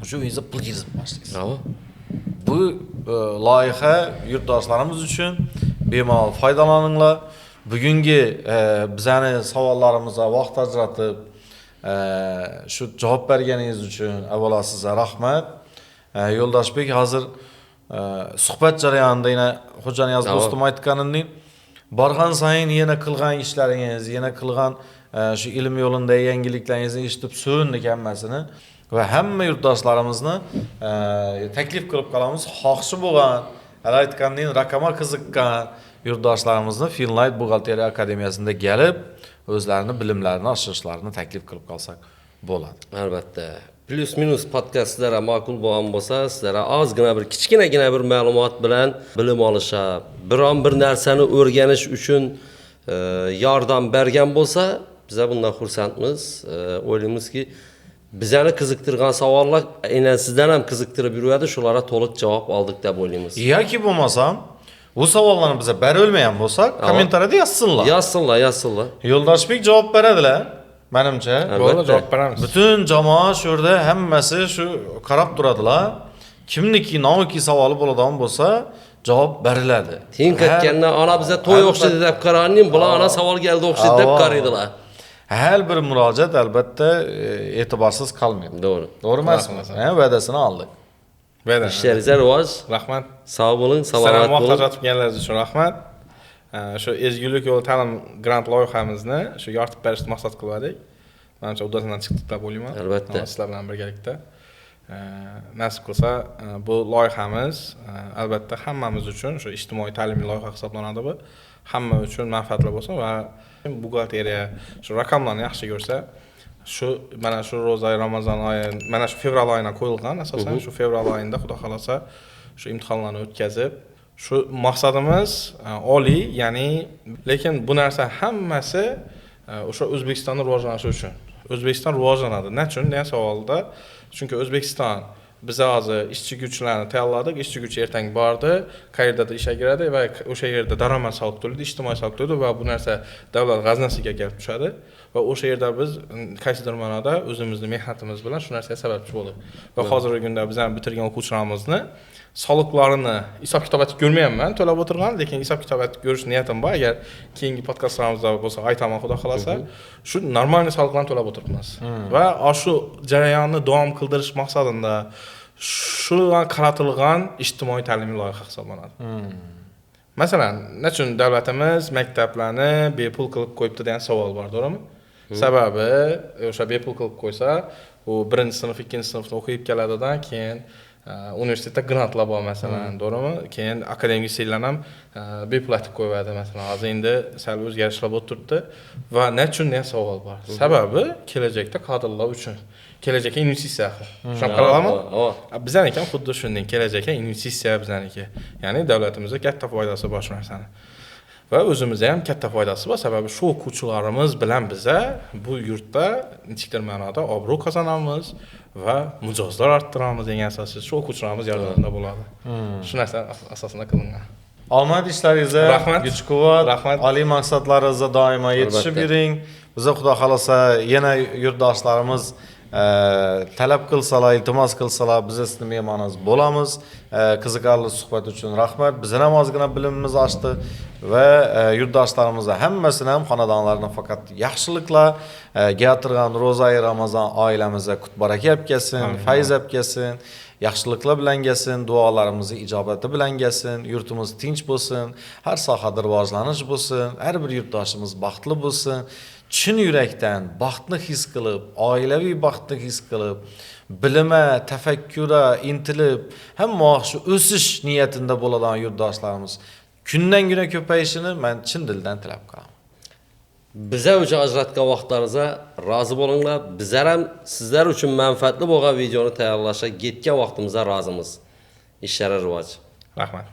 shu o'zingizni pul yig'ib boshlaysiz. Bu loyiha yurtdoshlarimiz uchun bemalol foydalaninglar. Bugungi bizani savollarimizga vaqt ajratib shu javob berganingiz uchun avvalo sizga rahmat. Yo'ldoshbek hozir suhbat jarayonida yana Xo'janiyaz do'stim aytganimdek, borgan sayin yana qilgan ishlaringiz, yana qilgan shu ilm yo'lida yangiliklarni eshitib so'ndik hammasini va hamma yurtdoshlarimizni taklif qilib qolamiz. Xohishi bo'lgan, hali aytgandek raqamga qiziqqan yurtdoshlarimizni Finlight buxgalteriya akademiyasida kelib, o'zlarini bilimlarini oshirishlarini taklif qilib qolsak bo'ladi. Albatta. Plus minus podkast sizlarga ma'qul bo'lgan bo'lsa, sizlarga ozgina bir kichkinagina bir ma'lumot bilan bilim olisha, biron bir narsani o'rganish uchun yordam bergan bo'lsa, biz bundan xursandmiz. O'ylaymizki, bizani qiziqtirgan savollar aynan sizdan ham qiziqtirib yuradi, shularga to'liq javob oldik deb o'ylaymiz. Yoki bo'lmasam, bu savollarni biza bera olmagan bo'lsak, kommentariyada yozsinlar. Yozsinlar. Yo'ldoshbek javob beradilar. Menimcha, bo'ldi, javob beramiz. Butun jamoa shu yerda hammasi shu qarab turadilar. Kimniki nomiki savoli bo'ladigan bo'lsa, javob beriladi. Tinkatgandan ana biza to'y o'xshadi deb qaraning, bular ana savol keldi o'xshadi deb qaraydilar. Har bir murojaat albatta e'tiborsiz qolmaydi. To'g'ri emasmi? Va'dasini oldik. Ishlaringizga rivoj. Rahmat. Sog' bo'ling, salomat bo'ling. Vaqt ajratganingiz uchun rahmat. Shu ezgulik yo'li ta'lim grant loyihamizni shu yoritib berishni maqsad qildik. Menimcha uddasidan chiqdi deb o'ylayman. Albatta. Sizlar bilan birgalikda. Nasib qilsa bu loyihamiz albatta hammamiz uchun shu ijtimoiy ta'limiy loyiha hisoblanadi bu. Hamma uchun manfaatli bo'lsin va buxgalteriya shu raqamlarni yaxshi ko'rsa, shu mana shu ro'za Ramazon oyi, mana shu fevral oyiga qo'yilgan, asosan shu fevral oyida xudo xolasa shu imtihonlarni o'tkazib, shu maqsadimiz oliy, ya'ni lekin bu narsa hammasi o'sha O'zbekistonning rivojlanishi uchun. O'zbekiston rivojlanadi. Nechun degan savolda, chunki O'zbekiston biz hozir ishchi kuchlarni tayyorladik. Ishchi kuch ertangi bordi, qayerdadir ishga kiradi va o'sha yerda daromad soliq to'laydi, ijtimoiy soliq to'laydi va bu narsa davlat g'aznasiga kelib tushadi va o'sha yerda biz qaysidir ma'noda o'zimizning mehnatimiz bilan shu narsaga sababchi bo'ldik. Va hozirgi kunda biz ham bitirgan o'quvchilarimizni soliqlarini hisob kitobat ko'rmayapman, to'lab o'tirgan, lekin hisob kitobat ko'rish niyatim bor. Agar keyingi podkastlarimizda bo'lsa aytaman, xudo xolasa, shu normal soliqlarni to'lab o'tiribmiz. Va shu jarayonni davom qildirish maqsadida shuga qaratilgan ijtimoiy ta'limiy loyiha hisoblanadi. Masalan, nechun davlatimiz maktablarni bepul qilib qo'yibdi degan savol bor, to'g'rimi? Sababi o'sha bepul qilib qo'ysa, u 1-sinf, 2-sinfda o'qib keladidan keyin universitetda grantlar bor masalan, to'g'rimi? Keyin akademik yillar ham bepul etib qo'yadi masalan. Hozir endi sal o'zgarishlar bo'lib turibdi va nechun degan savol bor. Sababi kelajakda kadrlar uchun, kelajakka investitsiya. Shuni qaralami? Bizaniki ham xuddi shunday, kelajakka investitsiya bizaniki. Ya'ni davlatimizga katta foydasi bor shu narsani. Va o'zimizga ham katta foydasi bor, sababi shu o'quvchilarimiz bilan biza bu yurtda nechikdir ma'noda obro' qozonamiz va mijozlar orttiramiz degan asosda shu o'quvchilarimiz yordamida bo'ladi. Shu narsa asosida qilingan. Omad ishlaringizga, Rahmat. kuch-quvvat, Rahmat. oliy maqsadlaringizga doimo yetishib yuring. Biza xudo xolasa yana yurtdoshlarimiz talab qilsalar, iltimos qilsalar, biz sizning mehmoningiz bo'lamiz. Qiziqarli suhbat uchun rahmat. Bizning ham ozgina bilimimiz oshdi va yurtdoshlarimizga hammasini ham xonadonlarni faqat yaxshiliklar, keltirgan ro'za-oy Ramazon oilamizga qut-baraka olib kelsin, fayz olib kelsin. Yaxshiliklar bilan kelsin, duolarimizni ijobati bilan kelsin, yurtimiz tinch bo'lsin, har sohada rivojlanish bo'lsin, har bir yurtdoshimiz baxtli bo'lsin. Chin yurakdan baxtni his qilib, oilaviy baxtni his qilib, bilima, tafakkura intilib, hamma shu o'sish niyatida bo'ladigan yurtdoshlarimiz kundan-kuna ko'payishini men chin dildan tilab qolaman. Biza uchun ajratgan vaqtlaringizga rozi bo'linglar. Bizlar ham sizlar uchun manfaatli bo'lgan videoni tayyorlashga ketgan vaqtimizda rozimiz. Ishlar rivoj. Rahmat.